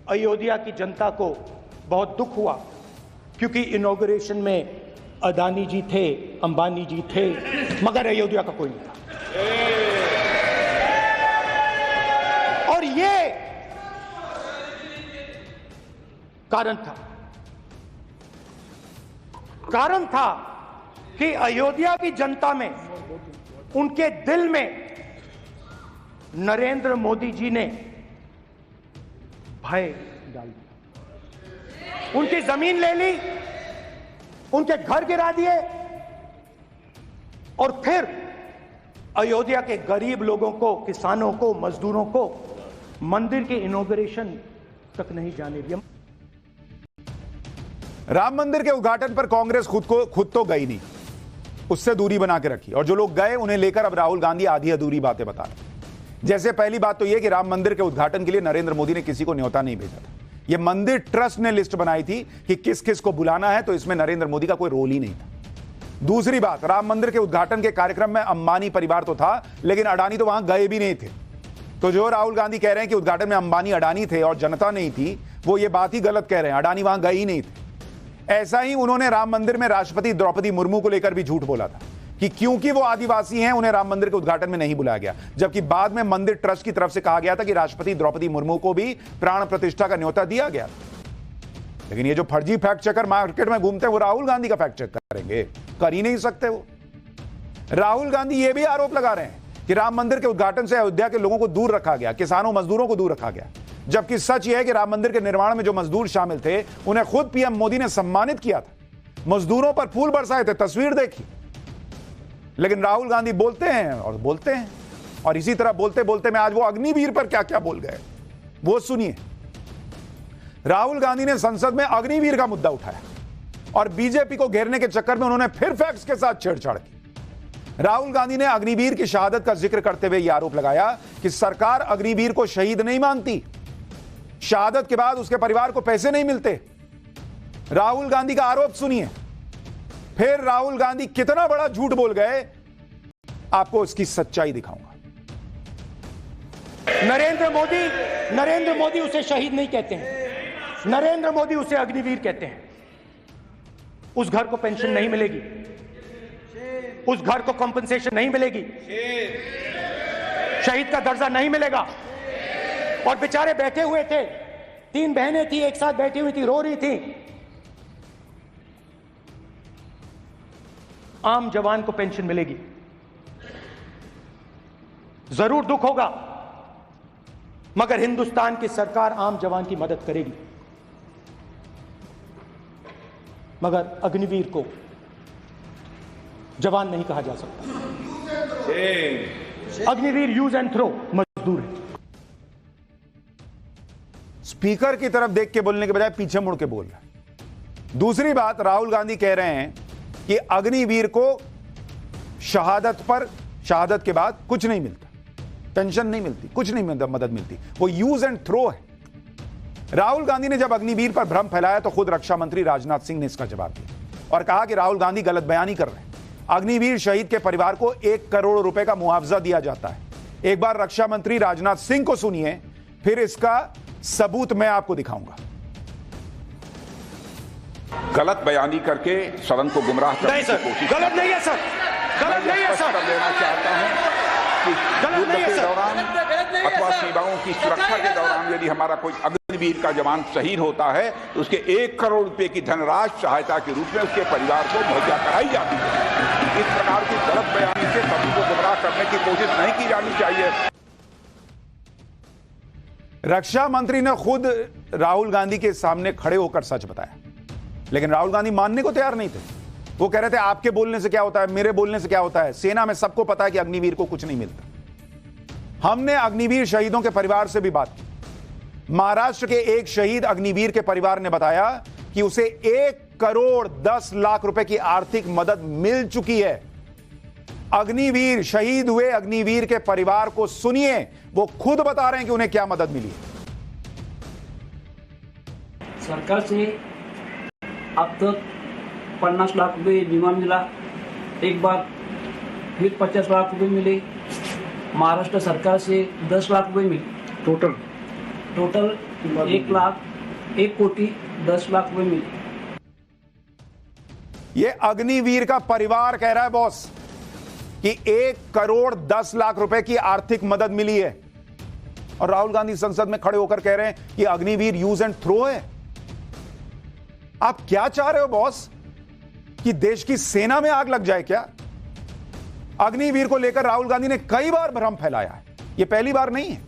अयोध्या की जनता को बहुत दुख हुआ क्योंकि इनॉग्रेशन में अडानी जी थे, अंबानी जी थे, मगर अयोध्या का कोई नहीं था। और ये कारण था कि अयोध्या की जनता में, उनके दिल में नरेंद्र मोदी जी ने भय डाल दिया। उनकी जमीन ले ली, उनके घर गिरा दिए और फिर अयोध्या के गरीब लोगों को, किसानों को, मजदूरों को मंदिर के इनॉग्रेशन तक नहीं जाने दिया। राम मंदिर के उद्घाटन पर कांग्रेस खुद तो गई नहीं, उससे दूरी बना के रखी, और जो लोग गए उन्हें लेकर अब राहुल गांधी आधी अधूरी बातें बता रहे। जैसे पहली बात तो यह कि राम मंदिर के उद्घाटन के लिए नरेंद्र मोदी ने किसी को न्योता नहीं भेजा था। यह मंदिर ट्रस्ट ने लिस्ट बनाई थी कि किस किस को बुलाना है, तो इसमें नरेंद्र मोदी का कोई रोल ही नहीं था। दूसरी बात, राम मंदिर के उद्घाटन के कार्यक्रम में अंबानी परिवार तो था, लेकिन अडानी तो वहां गए भी नहीं थे। तो जो राहुल गांधी कह रहे हैं कि उद्घाटन में अंबानी अडानी थे और जनता नहीं थी, वो ये बात ही गलत कह रहे हैं। अडानी वहां गए ही नहीं थे। ऐसा ही उन्होंने राम मंदिर में राष्ट्रपति द्रौपदी मुर्मू को लेकर भी झूठ बोला था कि क्योंकि वो आदिवासी हैं उन्हें राम मंदिर के उद्घाटन में नहीं बुलाया गया, जबकि बाद में मंदिर ट्रस्ट की तरफ से कहा गया था कि राष्ट्रपति द्रौपदी मुर्मू को भी प्राण प्रतिष्ठा का न्योता दिया गया। लेकिन ये जो फर्जी फैक्ट चेकर मार्केट में घूमते हैं, वो राहुल गांधी का फैक्ट चेक करेंगे? कर ही नहीं सकते। वो राहुल गांधी ये भी आरोप लगा रहे हैं कि राम मंदिर के उद्घाटन से अयोध्या के लोगों को दूर रखा गया, किसानों मजदूरों को दूर रखा गया, जबकि सच यह है कि राम मंदिर के निर्माण में जो मजदूर शामिल थे उन्हें खुद पीएम मोदी ने सम्मानित किया था, मजदूरों पर फूल बरसाए थे, तस्वीर देखी। लेकिन राहुल गांधी बोलते हैं और बोलते हैं, और इसी तरह बोलते बोलते में आज वो अग्निवीर पर क्या क्या बोल गए वो सुनिए। राहुल गांधी ने संसद में अग्निवीर का मुद्दा उठाया और बीजेपी को घेरने के चक्कर में उन्होंने फिर फैक्ट्स के साथ छेड़छाड़ की। राहुल गांधी ने अग्निवीर की शहादत का जिक्र करते हुए यह आरोप लगाया कि सरकार अग्निवीर को शहीद नहीं मानती, शहादत के बाद उसके परिवार को पैसे नहीं मिलते। राहुल गांधी का आरोप सुनिए, फिर राहुल गांधी कितना बड़ा झूठ बोल गए आपको इसकी सच्चाई दिखाऊंगा। नरेंद्र मोदी उसे शहीद नहीं कहते हैं, नरेंद्र मोदी उसे अग्निवीर कहते हैं। उस घर को पेंशन नहीं मिलेगी, उस घर को कंपनसेशन नहीं मिलेगी, शहीद का दर्जा नहीं मिलेगा। और बेचारे बैठे हुए थे, 3 बहनें थी, एक साथ बैठी हुई थी, रो रही थी। आम जवान को पेंशन मिलेगी, जरूर दुख होगा, मगर हिंदुस्तान की सरकार आम जवान की मदद करेगी। मगर अग्निवीर को जवान नहीं कहा जा सकता। अग्निवीर यूज एंड थ्रो मजदूर है। स्पीकर की तरफ देख के बोलने के बजाय पीछे मुड़ के बोल रहा है। दूसरी बात, राहुल गांधी कह रहे हैं कि अग्निवीर को शहादत के बाद कुछ नहीं मिलता, पेंशन नहीं मिलती, कुछ नहीं मदद मिलती, वो यूज एंड थ्रो है। राहुल गांधी ने जब अग्निवीर पर भ्रम फैलाया तो खुद रक्षा मंत्री राजनाथ सिंह ने इसका जवाब दिया और कहा कि राहुल गांधी गलत बयानी कर रहे हैं। अग्निवीर शहीद के परिवार को 1 करोड़ रुपए का मुआवजा दिया जाता है। एक बार रक्षा मंत्री राजनाथ सिंह को सुनिए, फिर इसका सबूत मैं आपको दिखाऊंगा। गलत बयानी करके सदन को गुमराह करने की कोशिश। गलत नहीं है सर, गलत नहीं है सर। लेना चाहता हूं कि युद्ध के दौरान अथवा सीमाओं की सुरक्षा के दौरान यदि हमारा कोई अग्निवीर का जवान शहीद होता है तो उसके 1 करोड़ रुपए की धनराशि सहायता के रूप में उसके परिवार को मुहैया कराई जाती है। इस प्रकार की गलत बयानी से सभी को गुमराह करने की कोशिश नहीं की जानी चाहिए। रक्षा मंत्री ने खुद राहुल गांधी के सामने खड़े होकर सच बताया, लेकिन राहुल गांधी मानने को तैयार नहीं थे। वो कह रहे थे आपके बोलने से क्या होता है, मेरे बोलने से क्या होता है, सेना में सबको पता है कि अग्निवीर को कुछ नहीं मिलता। हमने अग्निवीर शहीदों के परिवार से भी बात की। महाराष्ट्र के एक शहीद अग्निवीर के परिवार ने बताया कि उसे 1 करोड़ 10 लाख रुपए की आर्थिक मदद मिल चुकी है। अग्निवीर शहीद हुए अग्निवीर के परिवार को सुनिए, वो खुद बता रहे हैं कि उन्हें क्या मदद मिली है। सरकार से अब तक 50 लाख रुपए बीमा मिला, एक बार फिर 50 लाख रुपए मिले, महाराष्ट्र सरकार से 10 लाख रुपए मिले, टोटल 1 कोटी 10 लाख रुपए मिले। ये अग्निवीर का परिवार कह रहा है बॉस कि 1 करोड़ 10 लाख रुपए की आर्थिक मदद मिली है, और राहुल गांधी संसद में खड़े होकर कह रहे हैं कि अग्निवीर यूज एंड थ्रो है। आप क्या चाह रहे हो बॉस, कि देश की सेना में आग लग जाए क्या? अग्निवीर को लेकर राहुल गांधी ने कई बार भ्रम फैलाया है, यह पहली बार नहीं है।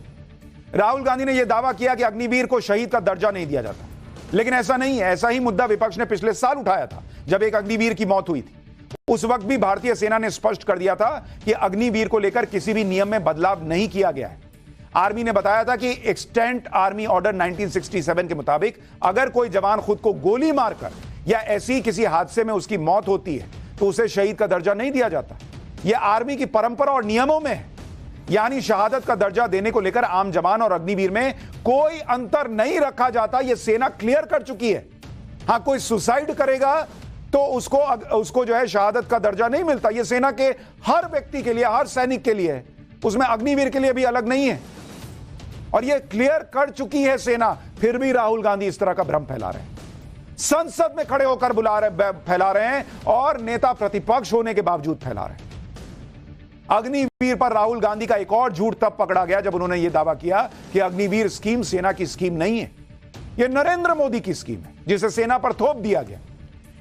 राहुल गांधी ने यह दावा किया कि अग्निवीर को शहीद का दर्जा नहीं दिया जाता, लेकिन ऐसा नहीं है। ऐसा ही मुद्दा विपक्ष ने पिछले साल उठाया था जब एक अग्निवीर की मौत हुई थी। उस वक्त भी भारतीय सेना ने स्पष्ट कर दिया था कि अग्निवीर को लेकर किसी भी नियम में बदलाव नहीं किया गया है। आर्मी ने बताया था कि एक्सटेंट आर्मी ऑर्डर 1967 के मुताबिक अगर कोई जवान खुद को गोली मारकर या ऐसी किसी हादसे में उसकी मौत होती है तो उसे शहीद का दर्जा नहीं दिया जाता। यह आर्मी की परंपरा और नियमों में है। यानी शहादत का दर्जा देने को लेकर आम जवान और अग्निवीर में कोई अंतर नहीं रखा जाता। यह सेना क्लियर कर चुकी है। हां, कोई सुसाइड करेगा तो उसको जो है शहादत का दर्जा नहीं मिलता। यह सेना के हर व्यक्ति के लिए, हर सैनिक के लिए है, उसमें अग्निवीर के लिए भी अलग नहीं है, और यह क्लियर कर चुकी है सेना। फिर भी राहुल गांधी इस तरह का भ्रम फैला रहे हैं, संसद में खड़े होकर फैला रहे हैं, और नेता प्रतिपक्ष होने के बावजूद फैला रहे हैं। अग्निवीर पर राहुल गांधी का एक और झूठ तब पकड़ा गया जब उन्होंने यह दावा किया कि अग्निवीर स्कीम सेना की स्कीम नहीं है, यह नरेंद्र मोदी की स्कीम है जिसे सेना पर थोप दिया गया।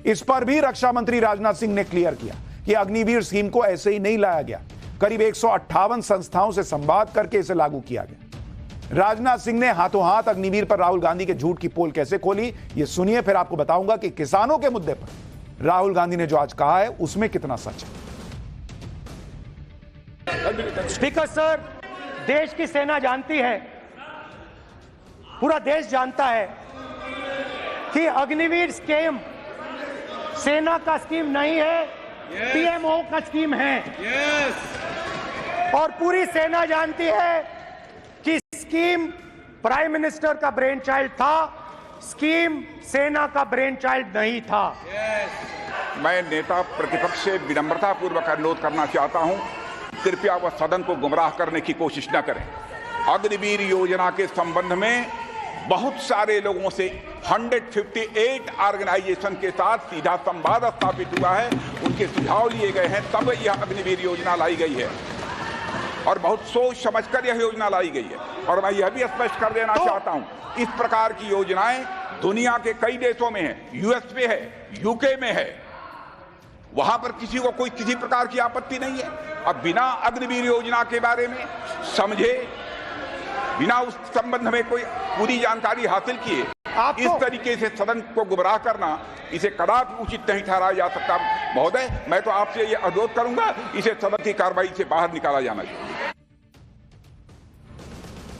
इस पर भी रक्षा मंत्री राजनाथ सिंह ने क्लियर किया कि अग्निवीर स्कीम को ऐसे ही नहीं लाया गया, करीब 158 संस्थाओं से संवाद करके इसे लागू किया गया। राजनाथ सिंह ने हाथों हाथ अग्निवीर पर राहुल गांधी के झूठ की पोल कैसे खोली, यह सुनिए, फिर आपको बताऊंगा कि किसानों के मुद्दे पर राहुल गांधी ने जो आज कहा है उसमें कितना सच है। स्पीकर सर, देश की सेना जानती है, पूरा देश जानता है कि अग्निवीर स्कीम सेना का स्कीम नहीं है, पीएमओ का स्कीम है। और पूरी सेना जानती है कि स्कीम प्राइम मिनिस्टर का ब्रेन चाइल्ड था, स्कीम सेना का ब्रेन चाइल्ड नहीं था। मैं नेता प्रतिपक्ष से विनम्रता पूर्वक अनुरोध करना चाहता हूं, कृपया वह सदन को गुमराह करने की कोशिश न करें। अग्निवीर योजना के संबंध में बहुत सारे लोगों से 158 ऑर्गेनाइजेशन के साथ सीधा संवाद स्थापित हुआ है, उनके सुझाव लिए गए हैं, तब यह अग्निवीर योजना लाई गई है और बहुत सोच समझकर यह योजना लाई गई है। और मैं यह भी स्पष्ट कर देना चाहता हूं, इस प्रकार की योजनाएं दुनिया के कई देशों में है, यूएस में है, यूके में है, वहां पर किसी को कोई किसी प्रकार की आपत्ति नहीं है। अब बिना अग्निवीर योजना के बारे में समझे, बिना उस संबंध में कोई पूरी जानकारी हासिल किए इस तरीके से सदन को गुमराह करना, इसे कदापि उचित नहीं ठहराया जा सकता। महोदय, मैं तो आपसे ये अनुरोध करूंगा, इसे सदन की कार्रवाई से बाहर निकाला जाना चाहिए।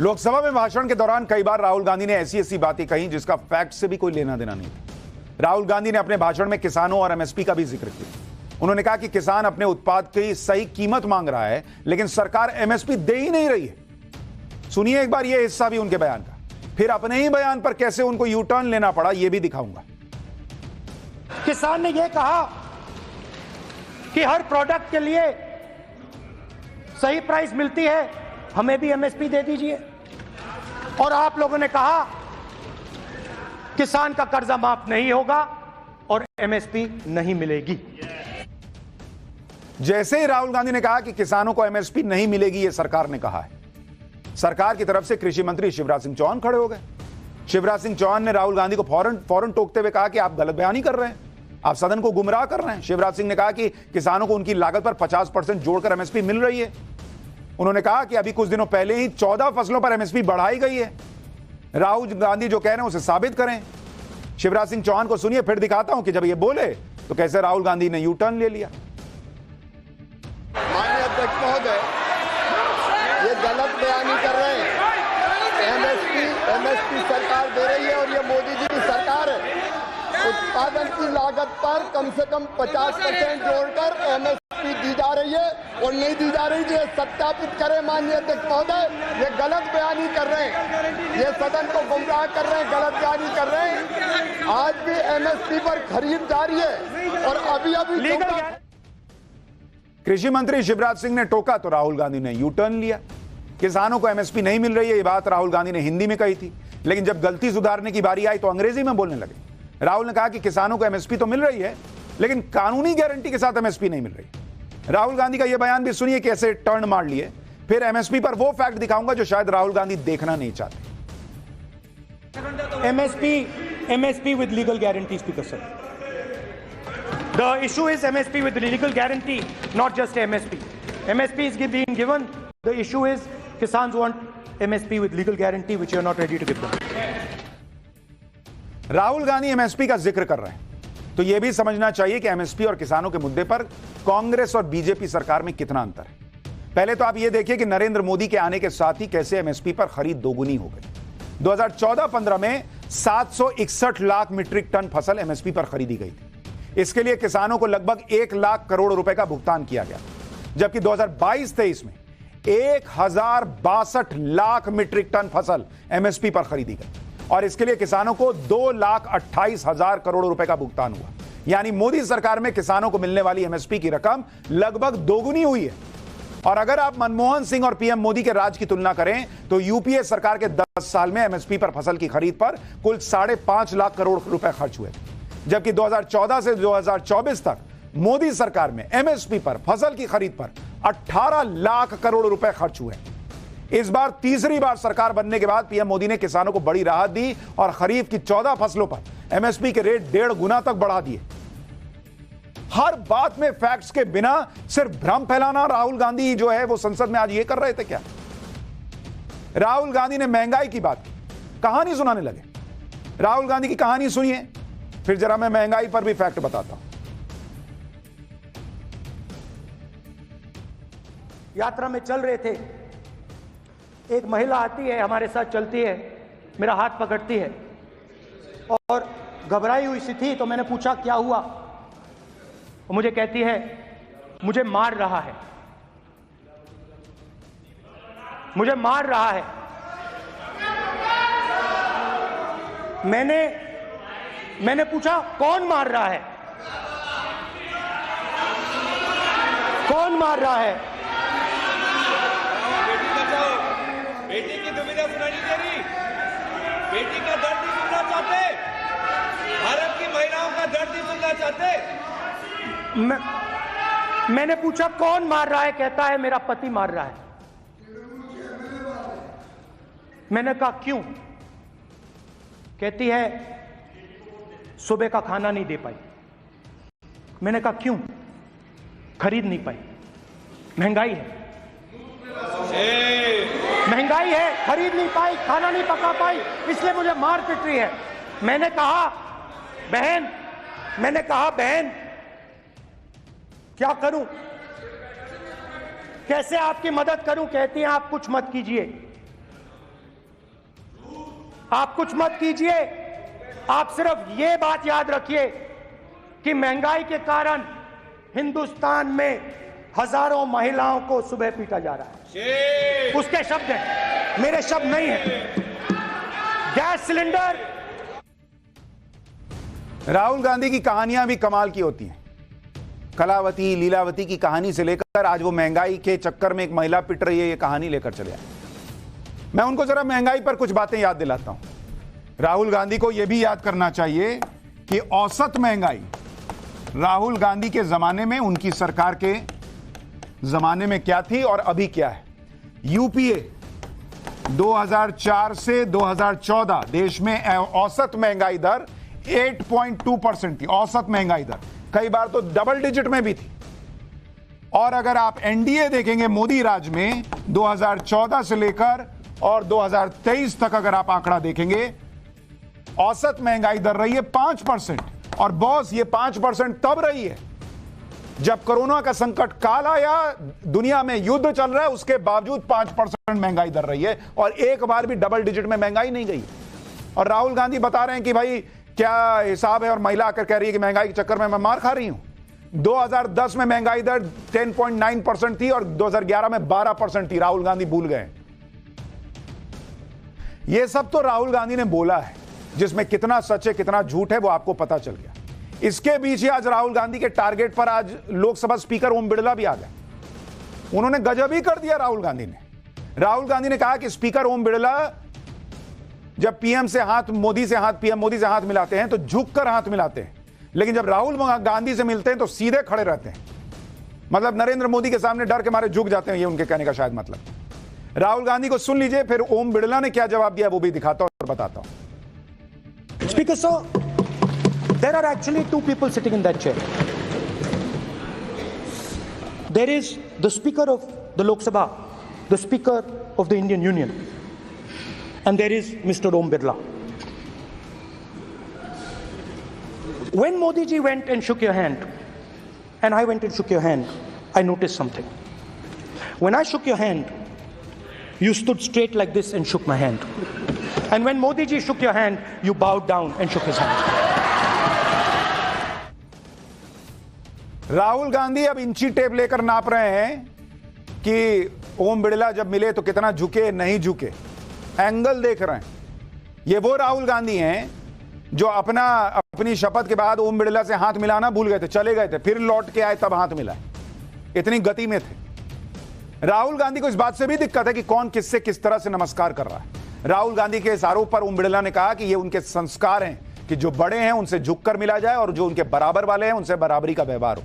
लोकसभा में भाषण के दौरान कई बार राहुल गांधी ने ऐसी ऐसी बातें कही जिसका फैक्ट से भी कोई लेना देना नहीं था। राहुल गांधी ने अपने भाषण में किसानों और एमएसपी का भी जिक्र किया। उन्होंने कहा कि किसान अपने उत्पाद की सही कीमत मांग रहा है, लेकिन सरकार एमएसपी दे ही नहीं रही है। सुनिए एक बार यह हिस्सा भी उनके बयान का, फिर अपने ही बयान पर कैसे उनको यू टर्न लेना पड़ा यह भी दिखाऊंगा। किसान ने यह कहा कि हर प्रोडक्ट के लिए सही प्राइस मिलती है, हमें भी एमएसपी दे दीजिए। और आप लोगों ने कहा किसान का कर्जा माफ नहीं होगा और एमएसपी नहीं मिलेगी। जैसे ही राहुल गांधी ने कहा कि किसानों को एमएसपी नहीं मिलेगी, यह सरकार ने कहा है, सरकार की तरफ से कृषि मंत्री शिवराज सिंह चौहान खड़े हो गए। शिवराज सिंह चौहान ने राहुल गांधी को फौरन टोकते हुए कहा कि आप गलत बयानी कर रहे हैं, आप सदन को गुमराह कर रहे हैं। शिवराज सिंह ने कहा कि किसानों को उनकी लागत पर 50% जोड़कर एमएसपी मिल रही है। उन्होंने कहा कि अभी कुछ दिनों पहले ही 14 फसलों पर एमएसपी बढ़ाई गई है। राहुल गांधी जो कह रहे हैं उसे साबित करें। शिवराज सिंह चौहान को सुनिए, फिर दिखाता हूं कि जब ये बोले तो कैसे राहुल गांधी ने यू टर्न ले लिया। माननीय अध्यक्ष महोदय, ये गलत बयानी कर रहे हैं। एमएसपी सरकार दे रही है और ये मोदी जी की सरकार है। उत्पादन की लागत पर कम से कम 50% जोड़कर एमएसपी दी जा रही है और नहीं दी जा रही है, सत्यापित करें माननीय अध्यक्ष महोदय। ये गलत बयानी कर रहे हैं, ये सदन को गुमराह कर रहे हैं, गलत बयानी कर रहे हैं। आज भी एमएसपी पर खरीद जारी है और अभी कृषि मंत्री शिवराज सिंह ने टोका तो राहुल गांधी ने यू टर्न लिया। किसानों को एमएसपी नहीं मिल रही है, ये बात राहुल गांधी ने हिंदी में कही थी, लेकिन जब गलती सुधारने की बारी आई तो अंग्रेजी में बोलने लगे। राहुल ने कहा कि किसानों को एमएसपी तो मिल रही है, लेकिन कानूनी गारंटी के साथ एमएसपी नहीं मिल रही। राहुल गांधी का यह बयान भी सुनिए कैसे टर्न मार लिए। फिर एमएसपी पर वो फैक्ट दिखाऊंगा जो शायद राहुल गांधी देखना नहीं चाहते। MSP with legal guarantee, speaker sir. The issue is MSP with legal guarantee, not just MSP. MSP is being given. The issue is Kisans want MSP with legal guarantee, which you are not ready to give them. Rahul Gandhi MSP का जिक्र कर रहे हैं, तो यह भी समझना चाहिए कि एमएसपी और किसानों के मुद्दे पर कांग्रेस और बीजेपी सरकार में कितना अंतर है। पहले तो आप यह देखिए कि नरेंद्र मोदी के आने के साथ ही कैसे एमएसपी पर खरीद दोगुनी हो गई। 2014-15 में 761 लाख मीट्रिक टन फसल एमएसपी पर खरीदी गई थी। इसके लिए किसानों को लगभग 1 लाख करोड़ रुपए का भुगतान किया गया, जबकि 2022-23 में 1062 लाख मीट्रिक टन फसल एमएसपी पर खरीदी गई और इसके लिए किसानों को 2,28,000 करोड़ रुपए का भुगतान हुआ। यानी मोदी सरकार में किसानों को मिलने वाली एमएसपी की रकम लगभग दोगुनी हुई है। और अगर आप मनमोहन सिंह और पीएम मोदी के राज की तुलना करें तो यूपीए सरकार के 10 साल में एमएसपी पर फसल की खरीद पर कुल 5.5 लाख करोड़ रुपए खर्च हुए, जबकि 2014 से 2024 तक मोदी सरकार में एमएसपी पर फसल की खरीद पर 18 लाख करोड़ रुपए खर्च हुए। इस बार तीसरी बार सरकार बनने के बाद पीएम मोदी ने किसानों को बड़ी राहत दी और खरीफ की 14 फसलों पर एमएसपी के रेट 1.5 गुना तक बढ़ा दिए। हर बात में फैक्ट्स के बिना सिर्फ भ्रम फैलाना राहुल गांधी जो है वो संसद में आज ये कर रहे थे क्या? राहुल गांधी ने महंगाई की बात की, कहानी सुनाने लगे। राहुल गांधी की कहानी सुनिए, फिर जरा मैं महंगाई पर भी फैक्ट बताता हूं। यात्रा में चल रहे थे, एक महिला आती है, हमारे साथ चलती है, मेरा हाथ पकड़ती है और घबराई हुई सी थी। तो मैंने पूछा क्या हुआ? वो मुझे कहती है मुझे मार रहा है, मुझे मार रहा है। मैंने पूछा कौन मार रहा है, कौन मार रहा है? बेटी बचाओ, बेटी की दुविधा सुनानी चाहिए, बेटी का दर्द नहीं सुनना चाहते, भारत की महिलाओं का दर्द नहीं सुनना चाहते। मैंने पूछा कौन मार रहा है, कहता है मेरा पति मार रहा है। मैंने कहा क्यों? कहती है सुबह का खाना नहीं दे पाई। मैंने कहा क्यों? खरीद नहीं पाई। महंगाई है, महंगाई है, खरीद नहीं पाई, खाना नहीं पका पाई, इसलिए मुझे मार पिट रही है। मैंने कहा बहन क्या करूं, कैसे आपकी मदद करूं? कहती हैं आप कुछ मत कीजिए, आप कुछ मत कीजिए, आप सिर्फ ये बात याद रखिए कि महंगाई के कारण हिंदुस्तान में हजारों महिलाओं को सुबह पीटा जा रहा है। उसके शब्द हैं, मेरे शब्द नहीं हैं। Gas cylinder. राहुल गांधी की कहानियां भी कमाल की होती हैं। कलावती, लीलावती की कहानी से लेकर आज वो महंगाई के चक्कर में एक महिला पिट रही है, ये कहानी लेकर चले आए। मैं उनको जरा महंगाई पर कुछ बातें याद दिलाता हूं। राहुल गांधी को यह भी याद करना चाहिए कि औसत महंगाई राहुल गांधी के जमाने में, उनकी सरकार के जमाने में क्या थी और अभी क्या है। यूपीए 2004 से 2014 देश में औसत महंगाई दर 8.2% थी। औसत महंगाई दर कई बार तो डबल डिजिट में भी थी। और अगर आप एनडीए देखेंगे मोदी राज में 2014 से लेकर और 2023 तक अगर आप आंकड़ा देखेंगे, औसत महंगाई दर रही है 5%। और बॉस, ये 5% तब रही है जब कोरोना का संकट काल आया, दुनिया में युद्ध चल रहा है, उसके बावजूद 5% महंगाई दर रही है और एक बार भी डबल डिजिट में महंगाई नहीं गई। और राहुल गांधी बता रहे हैं कि भाई क्या हिसाब है, और महिला आकर कह रही है कि महंगाई के चक्कर में मैं मार खा रही हूं। 2010 में महंगाई दर 10.9% थी और 2011 में 12% थी। राहुल गांधी भूल गए। यह सब तो राहुल गांधी ने बोला है, जिसमें कितना सच है कितना झूठ है वो आपको पता चल गया। इसके बीच ही आज राहुल गांधी के टारगेट पर आज लोकसभा स्पीकर ओम बिड़ला भी आ गए। उन्होंने गजब ही कर दिया। राहुल गांधी ने कहा कि स्पीकर ओम बिड़ला जब पीएम मोदी से हाथ मिलाते हैं तो झुककर हाथ मिलाते हैं, लेकिन जब राहुल गांधी से मिलते हैं तो सीधे खड़े रहते हैं। मतलब नरेंद्र मोदी के सामने डर के मारे झुक जाते हैं, ये उनके कहने का शायद मतलब। राहुल गांधी को सुन लीजिए, फिर ओम बिड़ला ने क्या जवाब दिया वो भी दिखाता हूं और बताता हूं। Speaker, sir, there are actually two people sitting in that chair. There is the Speaker of the Lok Sabha, the Speaker of the Indian Union, and there is Mr. Om Birla. When Modi ji went and shook your hand, and I went and shook your hand, I noticed something. When I shook your hand, you stood straight like this and shook my hand. And when Modi ji shook your hand, you bowed down and shook his hand. Rahul Gandhi अब इंची tape लेकर नाप रहे हैं कि ओम बिड़ला जब मिले तो कितना झुके नहीं झुके। एंगल देख रहे हैं। ये वो राहुल गांधी हैं जो अपनी शपथ के बाद ओम बिड़ला से हाथ मिलाना भूल गए थे, चले गए थे, फिर लौट के आए तब हाथ मिला। इतनी गति में थे। राहुल गांधी को इस बात से भी दिक्कत है कि कौन किससे किस तरह से नमस्कार कर रहा है। राहुल गांधी के इस आरोप पर ओम बिड़ला ने कहा कि ये उनके संस्कार हैं कि जो बड़े हैं उनसे झुककर मिला जाए और जो उनके बराबर वाले हैं उनसे बराबरी का व्यवहार हो।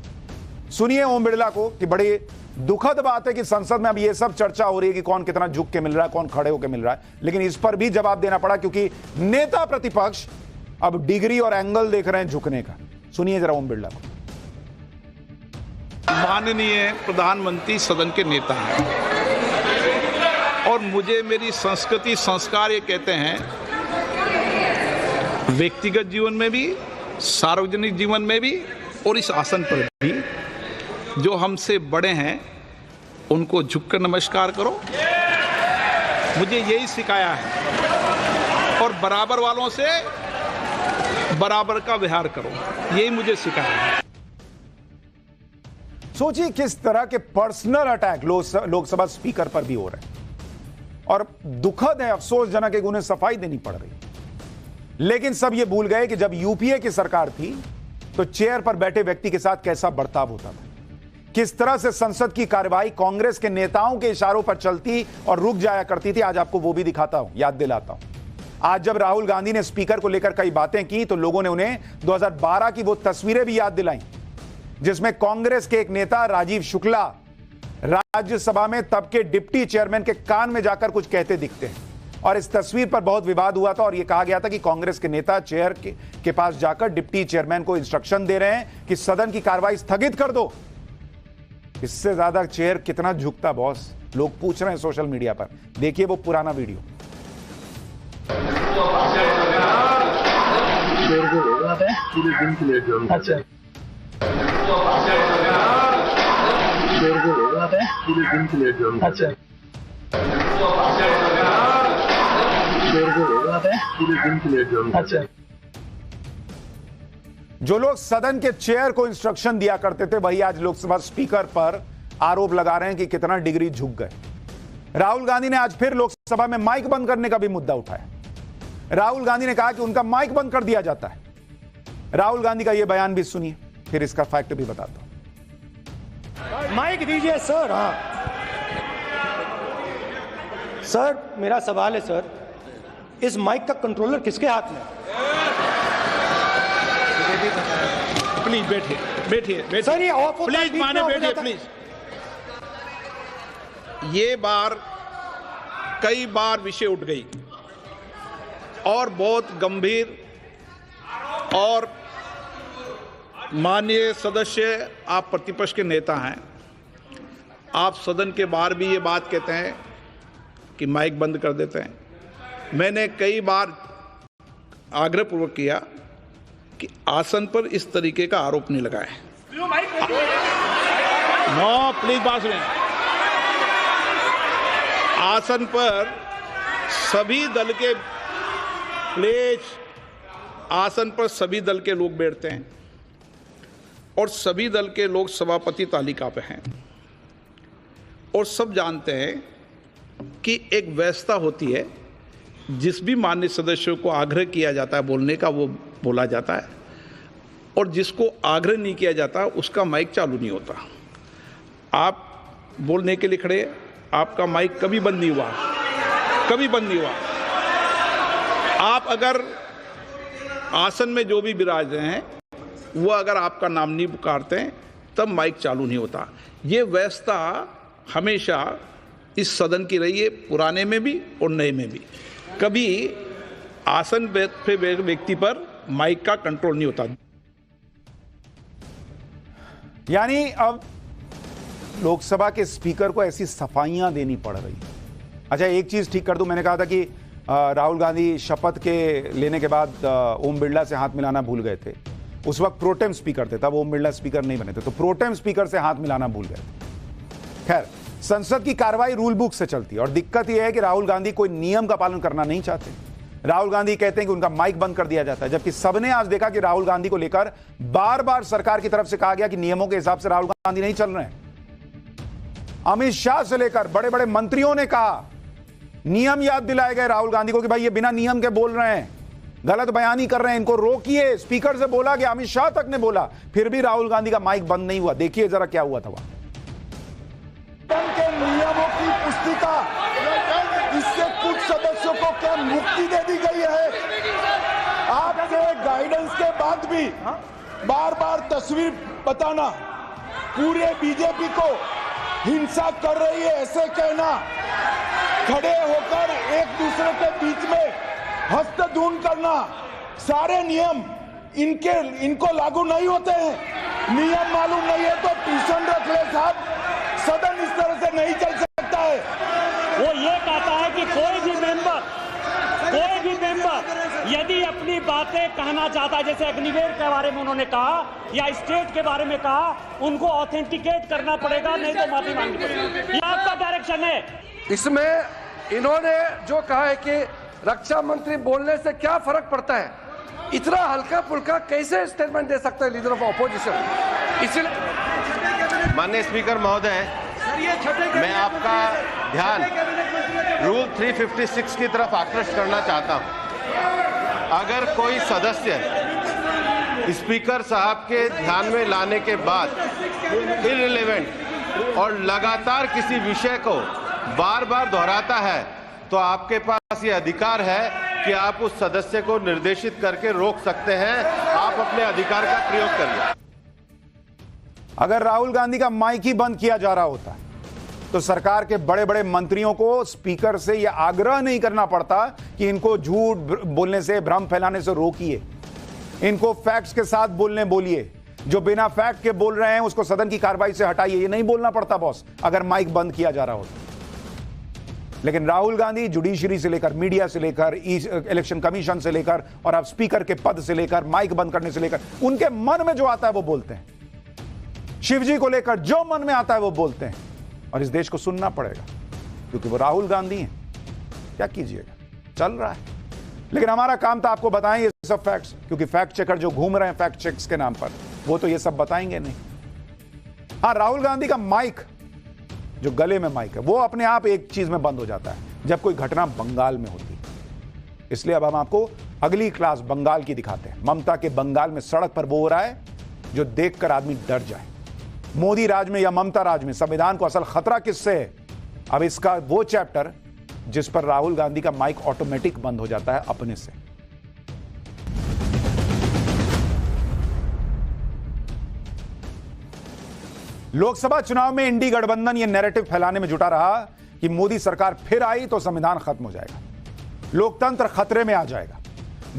सुनिए ओम बिड़ला को कि बड़ी दुखद बात है कि संसद में अब ये सब चर्चा हो रही है कि कौन कितना झुक के मिल रहा है, कौन खड़े होकर मिल रहा है, लेकिन इस पर भी जवाब देना पड़ा क्योंकि नेता प्रतिपक्ष अब डिग्री और एंगल देख रहे हैं झुकने का। सुनिए जरा ओम बिड़ला को। माननीय प्रधानमंत्री सदन के नेता हैं और मुझे मेरी संस्कृति संस्कार ये कहते हैं, व्यक्तिगत जीवन में भी, सार्वजनिक जीवन में भी और इस आसन पर भी, जो हमसे बड़े हैं उनको झुककर नमस्कार करो। मुझे यही सिखाया है और बराबर वालों से बराबर का व्यवहार करो, यही मुझे सिखाया है। सोचिए किस तरह के पर्सनल अटैक लोकसभा स्पीकर पर भी हो रहे हैं और दुखद है, अफसोसजनक है कि उन्हें सफाई देनी पड़ रही। लेकिन सब ये भूल गए कि जब यूपीए की सरकार थी तो चेयर पर बैठे व्यक्ति के साथ कैसा बर्ताव होता था, किस तरह से संसद की कार्यवाही कांग्रेस के नेताओं के इशारों पर चलती और रुक जाया करती थी। आज आपको वो भी दिखाता हूं, याद दिलाता हूं। आज जब राहुल गांधी ने स्पीकर को लेकर कई बातें की तो लोगों ने उन्हें 2012 की वो तस्वीरें भी याद दिलाई जिसमें कांग्रेस के एक नेता राजीव शुक्ला राज्यसभा में तब के डिप्टी चेयरमैन के कान में जाकर कुछ कहते दिखते हैं और इस तस्वीर पर बहुत विवाद हुआ था और यह कहा गया था कि कांग्रेस के नेता चेयर के पास जाकर डिप्टी चेयरमैन को इंस्ट्रक्शन दे रहे हैं कि सदन की कार्रवाई स्थगित कर दो। इससे ज्यादा चेयर कितना झुकता बॉस, लोग पूछ रहे हैं सोशल मीडिया पर। देखिए वो पुराना वीडियो। अच्छा अच्छा जो लोग सदन के चेयर को इंस्ट्रक्शन दिया करते थे वही आज लोकसभा स्पीकर पर आरोप लगा रहे हैं कि कितना डिग्री झुक गए। राहुल गांधी ने आज फिर लोकसभा में माइक बंद करने का भी मुद्दा उठाया। राहुल गांधी ने कहा कि उनका माइक बंद कर दिया जाता है। राहुल गांधी का यह बयान भी सुनिए, फिर इसका फैक्ट भी बताता हूं। माइक दीजिए सर। हाँ सर, मेरा सवाल है सर, इस माइक का कंट्रोलर किसके हाथ में? प्लीज बैठिए बैठिए सर, ये ऑफ होता है, प्लीज माने बैठिए प्लीज। ये बार कई बार विषय उठ गई और बहुत गंभीर, और माननीय सदस्य आप प्रतिपक्ष के नेता हैं, आप सदन के बाहर भी ये बात कहते हैं कि माइक बंद कर देते हैं। मैंने कई बार आग्रहपूर्वक किया कि आसन पर इस तरीके का आरोप नहीं लगाए। नो प्लीज बात सुनिए। आसन पर सभी दल के प्लीज, आसन पर सभी दल के लोग बैठते हैं और सभी दल के लोग सभापति तालिका पे हैं और सब जानते हैं कि एक व्यवस्था होती है, जिस भी माननीय सदस्यों को आग्रह किया जाता है बोलने का वो बोला जाता है और जिसको आग्रह नहीं किया जाता उसका माइक चालू नहीं होता। आप बोलने के लिए खड़े, आपका माइक कभी बंद नहीं हुआ, कभी बंद नहीं हुआ। आप अगर आसन में जो भी विराज रहे हैं वो अगर आपका नाम नहीं पुकारते हैं तब माइक चालू नहीं होता। ये व्यवस्था हमेशा इस सदन की रही है, पुराने में भी और नए में भी। कभी आसन पे व्यक्ति पर माइक का कंट्रोल नहीं होता। यानी अब लोकसभा के स्पीकर को ऐसी सफाइयां देनी पड़ रही। अच्छा, एक चीज ठीक कर दूं, मैंने कहा था कि राहुल गांधी शपथ के लेने के बाद ओम बिरला से हाथ मिलाना भूल गए थे। उस वक्त प्रोटेम स्पीकर थे, तब ओम बिरला स्पीकर नहीं बने थे, तो प्रोटेम स्पीकर से हाथ मिलाना भूल गए। खैर, संसद की कार्रवाई रूल बुक से चलती है और दिक्कत यह है कि राहुल गांधी कोई नियम का पालन करना नहीं चाहते। राहुल गांधी कहते हैं कि उनका माइक बंद कर दिया जाता है, जबकि सबने आज देखा कि राहुल गांधी को लेकर बार बार सरकार की तरफ से कहा गया कि नियमों के हिसाब से राहुल गांधी नहीं चल रहे हैं। अमित शाह से लेकर बड़े बड़े मंत्रियों ने कहा, नियम याद दिलाए गए राहुल गांधी को कि भाई ये बिना नियम के बोल रहे हैं, गलत बयानी कर रहे हैं, इनको रोकिए। स्पीकर से बोला गया, अमित शाह तक ने बोला, फिर भी राहुल गांधी का माइक बंद नहीं हुआ। देखिए जरा क्या हुआ था वहां। के नियमों की पुस्तिका, इससे कुछ सदस्यों को क्या मुक्ति दे दी गई है? आपके गाइडेंस के बाद भी बार बार तस्वीर बताना, पूरे बीजेपी को हिंसा कर रही है ऐसे कहना, खड़े होकर एक दूसरे के बीच में हस्तधून करना, सारे नियम इनको लागू नहीं होते हैं। नियम मालूम नहीं है तो ट्यूशन रख ले साहब, सदन इस तरह से नहीं चल सकता है। वो ये कहता है कि कोई भी मेंबर यदि अपनी बातें कहना चाहता है, जैसे अग्निवीर के बारे में उन्होंने कहा या स्टेट के बारे में कहा, उनको ऑथेंटिकेट करना पड़ेगा, नहीं तो माफी मांगनी पड़ेगी। ये आपका डायरेक्शन है। इसमें इन्होंने जो कहा है कि रक्षा मंत्री बोलने से क्या फर्क पड़ता है, इतना हल्का फुल्का कैसे स्टेटमेंट दे सकता है लीडर ऑफ ऑपोजिशन? इसलिए माननीय स्पीकर महोदय, मैं आपका ध्यान रूल 356 की तरफ आकृष्ट करना चाहता हूं। अगर कोई सदस्य स्पीकर साहब के ध्यान में लाने के बाद इररिलेवेंट और लगातार किसी विषय को बार बार दोहराता है तो आपके पास ये अधिकार है कि आप उस सदस्य को निर्देशित करके रोक सकते हैं। आप अपने अधिकार का प्रयोग करिए। अगर राहुल गांधी का माइक ही बंद किया जा रहा होता तो सरकार के बड़े बड़े मंत्रियों को स्पीकर से यह आग्रह नहीं करना पड़ता कि इनको झूठ बोलने से, भ्रम फैलाने से रोकिए, इनको फैक्ट्स के साथ बोलिए, जो बिना फैक्ट के बोल रहे हैं उसको सदन की कार्रवाई से हटाइए। ये नहीं बोलना पड़ता बॉस, अगर माइक बंद किया जा रहा होता। लेकिन राहुल गांधी जुडिशरी से लेकर, मीडिया से लेकर, इलेक्शन कमीशन से लेकर और अब स्पीकर के पद से लेकर, माइक बंद करने से लेकर, उनके मन में जो आता है वो बोलते हैं। शिवजी को लेकर जो मन में आता है वो बोलते हैं और इस देश को सुनना पड़ेगा क्योंकि वो राहुल गांधी हैं। क्या कीजिएगा, चल रहा है। लेकिन हमारा काम था आपको बताएं ये सब फैक्ट्स, क्योंकि फैक्ट चेकर जो घूम रहे हैं फैक्ट चेक्स के नाम पर, वो तो ये सब बताएंगे नहीं। हाँ, राहुल गांधी का माइक, जो गले में माइक है, वो अपने आप एक चीज में बंद हो जाता है, जब कोई घटना बंगाल में होती है। इसलिए अब हम आपको अगली क्लास बंगाल की दिखाते हैं। ममता के बंगाल में सड़क पर वो हो रहा है जो देखकर आदमी डर जाए। मोदी राज में या ममता राज में संविधान को असल खतरा किससे है? अब इसका वो चैप्टर जिस पर राहुल गांधी का माइक ऑटोमेटिक बंद हो जाता है अपने से। लोकसभा चुनाव में इंडी गठबंधन यह नैरेटिव फैलाने में जुटा रहा कि मोदी सरकार फिर आई तो संविधान खत्म हो जाएगा, लोकतंत्र खतरे में आ जाएगा।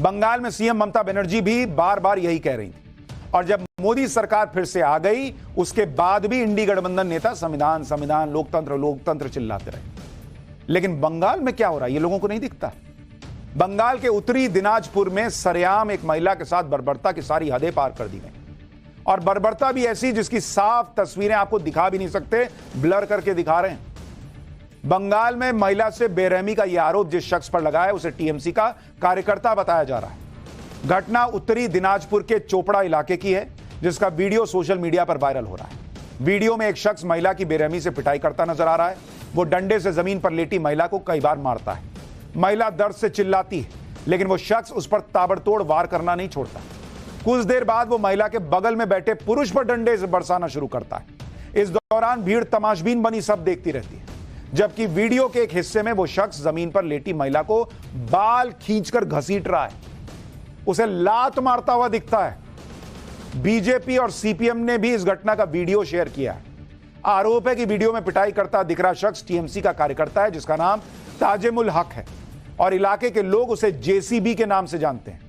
बंगाल में सीएम ममता बनर्जी भी बार बार यही कह रही थी और जब मोदी सरकार फिर से आ गई उसके बाद भी इंडी गठबंधन नेता संविधान संविधान, लोकतंत्र लोकतंत्र चिल्लाते रहे। लेकिन बंगाल में क्या हो रहा है ये लोगों को नहीं दिखता। बंगाल के उत्तरी दिनाजपुर में सरेआम एक महिला के साथ बर्बरता की सारी हदें पार कर दी गई और बर्बरता भी ऐसी जिसकी साफ तस्वीरें आपको दिखा भी नहीं सकते, ब्लर करके दिखा रहे हैं। बंगाल में महिला से बेरहमी का यह आरोप जिस शख्स पर लगा है उसे टीएमसी का कार्यकर्ता बताया जा रहा है। घटना उत्तरी दिनाजपुर के चोपड़ा इलाके की है जिसका वीडियो सोशल मीडिया पर वायरल हो रहा है। वीडियो में एक शख्स महिला की बेरहमी से पिटाई करता नजर आ रहा है। वो डंडे से जमीन पर लेटी महिला को कई बार मारता है। महिला दर्द से चिल्लाती है लेकिन वो शख्स उस पर ताबड़तोड़ वार करना नहीं छोड़ता। कुछ देर बाद वो महिला के बगल में बैठे पुरुष पर डंडे से बरसाना शुरू करता है। इस दौरान भीड़ तमाशबीन बनी सब देखती रहती है, जबकि वीडियो के एक हिस्से में वो शख्स जमीन पर लेटी महिला को बाल खींचकर घसीट रहा है, उसे लात मारता हुआ दिखता है। बीजेपी और सीपीएम ने भी इस घटना का वीडियो शेयर किया है। आरोप है कि वीडियो में पिटाई करता दिख रहा शख्स टीएमसी का कार्यकर्ता है जिसका नाम ताजिमुल हक है और इलाके के लोग उसे जेसीबी के नाम से जानते हैं।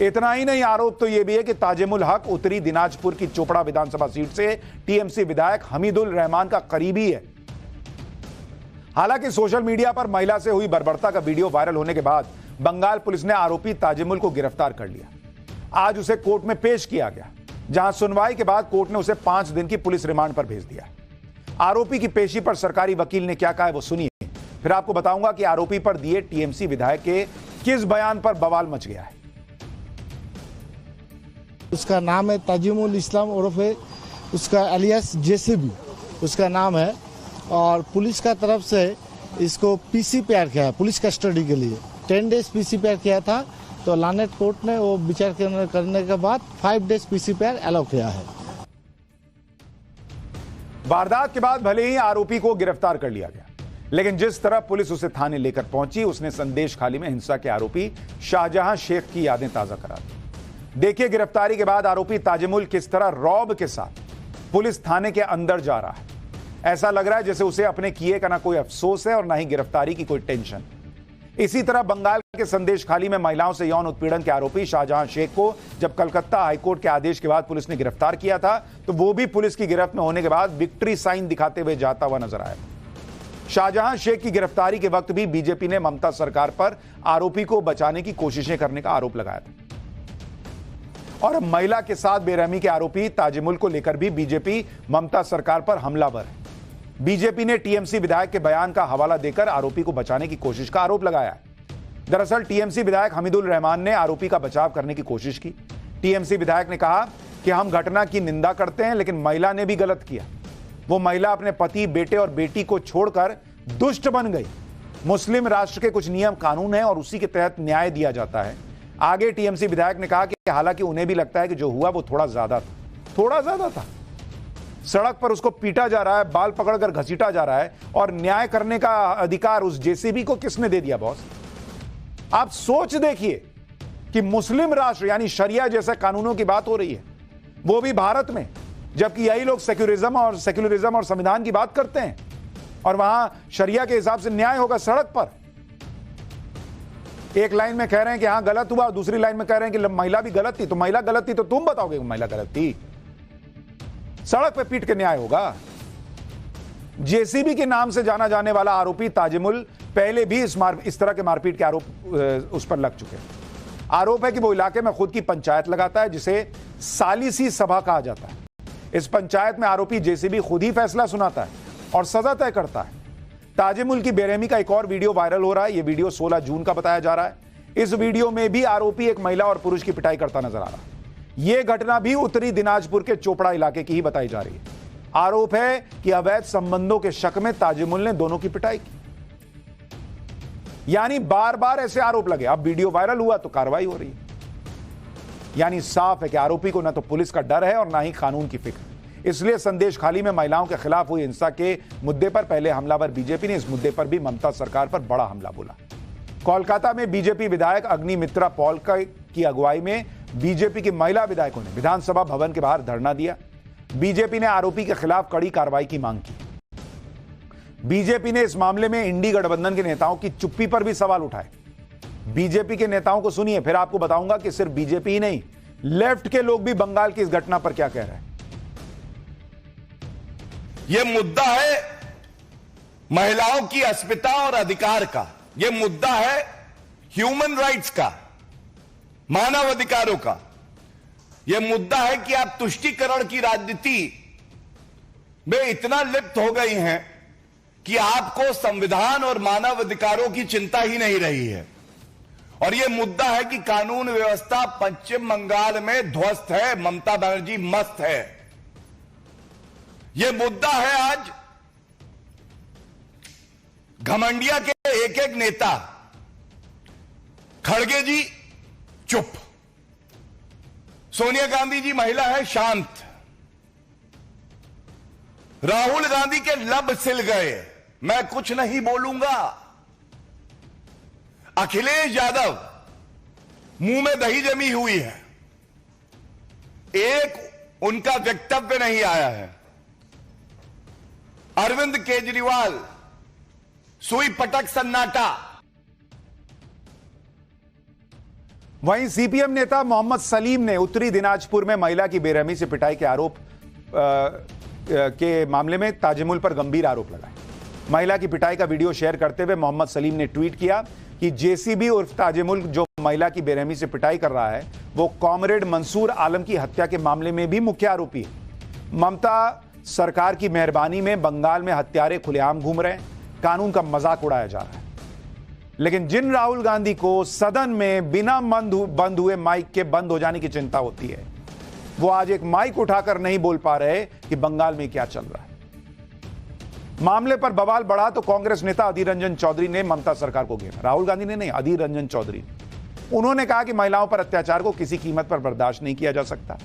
इतना ही नहीं, आरोप तो यह भी है कि ताजिमुल हक उत्तरी दिनाजपुर की चोपड़ा विधानसभा सीट से टीएमसी विधायक हमीदुल रहमान का करीबी है। हालांकि सोशल मीडिया पर महिला से हुई बर्बरता का वीडियो वायरल होने के बाद बंगाल पुलिस ने आरोपी ताजिमुल को गिरफ्तार कर लिया। आज उसे कोर्ट में पेश किया गया जहां सुनवाई के बाद कोर्ट ने उसे 5 दिन की पुलिस रिमांड पर भेज दिया। आरोपी की पेशी पर सरकारी वकील ने क्या कहा है वो सुनिए, फिर आपको बताऊंगा कि आरोपी पर दिए टीएमसी विधायक के किस बयान पर बवाल मच गया है। उसका नाम है ताजिमुल इस्लाम उर्फे उसका एलियास जेसीबी उसका नाम है और पुलिस का तरफ से इसको पीसीपीआर किया है, पुलिस कस्टडी के लिए 10 डेज पीसीपीआर किया था। तो लानेट कोर्ट ने वो विचार करने के बाद 5 डेज पीसीपीआर अलाउ किया है। वारदात के बाद भले ही आरोपी को गिरफ्तार कर लिया गया, लेकिन जिस तरह पुलिस उसे थाने लेकर पहुंची उसने संदेश खाली में हिंसा के आरोपी शाहजहां शेख की यादें ताजा करा दी। देखिए गिरफ्तारी के बाद आरोपी ताजिमुल किस तरह रौब के साथ पुलिस थाने के अंदर जा रहा है। ऐसा लग रहा है जैसे उसे अपने किए का ना कोई अफसोस है और ना ही गिरफ्तारी की कोई टेंशन। इसी तरह बंगाल के संदेश खाली में महिलाओं से यौन उत्पीड़न के आरोपी शाहजहां शेख को जब कलकत्ता हाईकोर्ट के आदेश के बाद पुलिस ने गिरफ्तार किया था तो वो भी पुलिस की गिरफ्त में होने के बाद विक्ट्री साइन दिखाते हुए जाता हुआ नजर आया। शाहजहां शेख की गिरफ्तारी के वक्त भी बीजेपी ने ममता सरकार पर आरोपी को बचाने की कोशिशें करने का आरोप लगाया था और महिला के साथ बेरहमी के आरोपी ताजिमुल को लेकर भी बीजेपी ममता सरकार पर हमलावर है। बीजेपी ने टीएमसी विधायक के बयान का हवाला देकर आरोपी को बचाने की कोशिश का आरोप लगाया है। दरअसल टीएमसी विधायक हमीदुल रहमान ने आरोपी का बचाव करने की कोशिश की। टीएमसी विधायक ने कहा कि हम घटना की निंदा करते हैं लेकिन महिला ने भी गलत किया। वो महिला अपने पति, बेटे और बेटी को छोड़कर दुष्ट बन गई। मुस्लिम राष्ट्र के कुछ नियम कानून हैं और उसी के तहत न्याय दिया जाता है। आगे टीएमसी विधायक ने कहा कि हालांकि उन्हें भी लगता है कि जो हुआ वो थोड़ा ज्यादा था। सड़क पर उसको पीटा जा रहा है, बाल पकड़कर घसीटा जा रहा है, और न्याय करने का अधिकार उस जेसीबी को किसने दे दिया बॉस? आप सोच देखिए कि मुस्लिम राष्ट्र यानी शरिया जैसे कानूनों की बात हो रही है, वो भी भारत में, जबकि यही लोग सेक्युलरिज्म और संविधान की बात करते हैं, और वहां शरिया के हिसाब से न्याय होगा सड़क पर। एक लाइन में कह रहे हैं कि हां गलत हुआ, और दूसरी लाइन में कह रहे हैं कि महिला भी गलत थी। तो महिला गलत थी तो तुम बताओगे कि महिला गलत थी? सड़क पे पीट के न्याय होगा? जेसीबी के नाम से जाना जाने वाला आरोपी ताजिमुल पहले भी इस तरह के मारपीट के आरोप उस पर लग चुके हैं। आरोप है कि वो इलाके में खुद की पंचायत लगाता है, जिसे सालिसी सभा कहा जाता है। इस पंचायत में आरोपी जेसीबी खुद ही फैसला सुनाता है और सजा तय करता है। ताजिमुल की बेरहमी का एक और वीडियो वायरल हो रहा है। यह वीडियो 16 जून का बताया जा रहा है। इस वीडियो में भी आरोपी एक महिला और पुरुष की पिटाई करता नजर आ रहा है। यह घटना भी उत्तरी दिनाजपुर के चोपड़ा इलाके की ही बताई जा रही है। आरोप है कि अवैध संबंधों के शक में ताजिमुल ने दोनों की पिटाई की। यानी बार बार ऐसे आरोप लगे, अब वीडियो वायरल हुआ तो कार्रवाई हो रही है। यानी साफ है कि आरोपी को न तो पुलिस का डर है और ना ही कानून की फिक्र। इसलिए संदेश खाली में महिलाओं के खिलाफ हुई हिंसा के मुद्दे पर पहले हमलावर बीजेपी ने इस मुद्दे पर भी ममता सरकार पर बड़ा हमला बोला। कोलकाता में बीजेपी विधायक अग्निमित्रा पॉल की अगुवाई में बीजेपी की महिला विधायकों ने विधानसभा भवन के बाहर धरना दिया। बीजेपी ने आरोपी के खिलाफ कड़ी कार्रवाई की मांग की। बीजेपी ने इस मामले में इंडी गठबंधन के नेताओं की चुप्पी पर भी सवाल उठाए। बीजेपी के नेताओं को सुनिए, फिर आपको बताऊंगा कि सिर्फ बीजेपी ही नहीं, लेफ्ट के लोग भी बंगाल की इस घटना पर क्या कह रहे हैं। यह मुद्दा है महिलाओं की अस्मिता और अधिकार का। यह मुद्दा है ह्यूमन राइट्स का, मानव अधिकारों का। यह मुद्दा है कि आप तुष्टीकरण की राजनीति में इतना लिप्त हो गई हैं कि आपको संविधान और मानव अधिकारों की चिंता ही नहीं रही है। और यह मुद्दा है कि कानून व्यवस्था पश्चिम बंगाल में ध्वस्त है, ममता बनर्जी मस्त है। यह मुद्दा है आज घमंडिया के एक एक नेता। खड़गे जी चुप, सोनिया गांधी जी महिला है शांत, राहुल गांधी के लब सिल गए, मैं कुछ नहीं बोलूंगा। अखिलेश यादव मुंह में दही जमी हुई है, एक उनका वक्तव्य नहीं आया है। अरविंद केजरीवाल सुई पटक सन्नाटा। वहीं सीपीएम नेता मोहम्मद सलीम ने उत्तरी दिनाजपुर में महिला की बेरहमी से पिटाई के आरोप के मामले में ताजिमुल पर गंभीर आरोप लगाए। महिला की पिटाई का वीडियो शेयर करते हुए मोहम्मद सलीम ने ट्वीट किया कि जेसीबी उर्फ ताजिमुल जो महिला की बेरहमी से पिटाई कर रहा है वो कॉमरेड मंसूर आलम की हत्या के मामले में भी मुख्य आरोपी है। ममता सरकार की मेहरबानी में बंगाल में हत्यारे खुलेआम घूम रहे हैं, कानून का मजाक उड़ाया जा रहा है। लेकिन जिन राहुल गांधी को सदन में बिना बंद हुए माइक के बंद हो जाने की चिंता होती है, वो आज एक माइक उठाकर नहीं बोल पा रहे कि बंगाल में क्या चल रहा है। मामले पर बवाल बढ़ा तो कांग्रेस नेता अधीर रंजन चौधरी ने ममता सरकार को घेरा। राहुल गांधी ने नहीं, अधीर रंजन चौधरी। उन्होंने कहा कि महिलाओं पर अत्याचार को किसी कीमत पर बर्दाश्त नहीं किया जा सकता।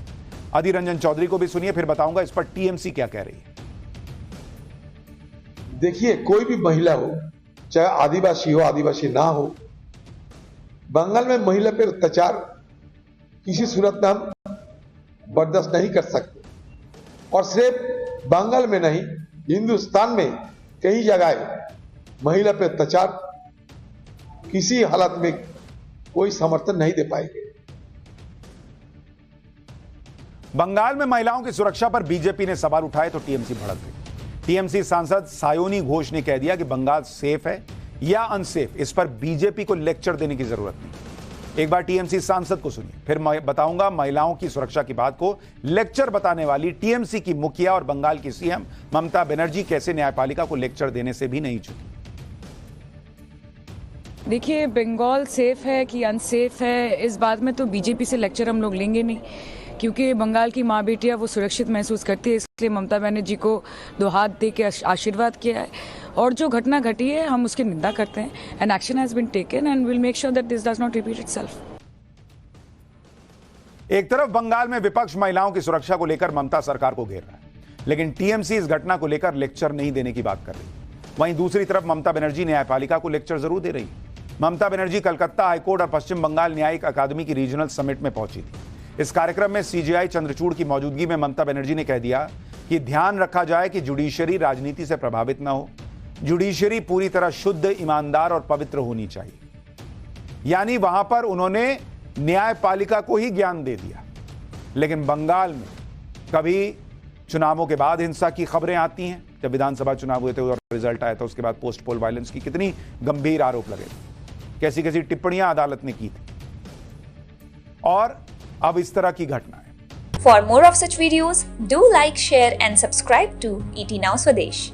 अधीर रंजन चौधरी को भी सुनिए, फिर बताऊंगा इस पर टीएमसी क्या कह रही है। देखिए, कोई भी महिला हो, चाहे आदिवासी हो आदिवासी ना हो, बंगाल में महिला पर अत्याचार किसी सूरत में हम बर्दाश्त नहीं कर सकते। और सिर्फ बंगाल में नहीं, हिंदुस्तान में कई जगह महिला पर अत्याचार किसी हालत में कोई समर्थन नहीं दे पाएंगे। बंगाल में महिलाओं की सुरक्षा पर बीजेपी ने सवाल उठाए तो टीएमसी भड़क गई। टीएमसी सांसद सायोनी घोष ने कह दिया कि बंगाल सेफ है या अनसेफ, इस पर बीजेपी को लेक्चर देने की जरूरत नहीं। एक बार टीएमसी सांसद को सुनिए, फिर मैं बताऊंगा महिलाओं की सुरक्षा की बात को लेक्चर बताने वाली टीएमसी की मुखिया और बंगाल की सीएम ममता बनर्जी कैसे न्यायपालिका को लेक्चर देने से भी नहीं चुकी। देखिए, बंगाल सेफ है कि अनसेफ है, इस बात में तो बीजेपी से लेक्चर हम लोग लेंगे नहीं, क्योंकि बंगाल की माँ बेटियाँ वो सुरक्षित महसूस करती है। इसलिए ममता बनर्जी को 2 हाथ दे के आशीर्वाद किया है, और जो घटना घटी है हम उसकी निंदा करते हैं। And action has been taken and will make sure that this does not repeat itself. एक तरफ बंगाल में विपक्ष महिलाओं की सुरक्षा को लेकर ममता सरकार को घेर रहा है, लेकिन टीएमसी इस घटना को लेकर लेक्चर नहीं देने की बात कर रही। वहीं दूसरी तरफ ममता बनर्जी न्यायपालिका को लेक्चर जरूर दे रही। ममता बनर्जी कलकत्ता हाईकोर्ट और पश्चिम बंगाल न्यायिक अकादमी की रीजनल समिट में पहुंची थी। इस कार्यक्रम में सीजेआई चंद्रचूड़ की मौजूदगी में ममता बनर्जी ने कह दिया कि ध्यान रखा जाए कि जुडिशरी राजनीति से प्रभावित न हो। जुडिशरी पूरी तरह शुद्ध, ईमानदार और पवित्र होनी चाहिए। यानी वहां पर उन्होंने न्यायपालिका को ही ज्ञान दे दिया। लेकिन बंगाल में कभी चुनावों के बाद हिंसा की खबरें आती हैं। जब विधानसभा चुनाव हुए थे और रिजल्ट आया था, उसके बाद पोस्ट पोल वायलेंस की कितनी गंभीर आरोप लगे थे, कैसी कैसी टिप्पणियां अदालत ने की थी, और अब इस तरह की घटना है। For more of such videos, do like, share and subscribe to ET Now Swadesh.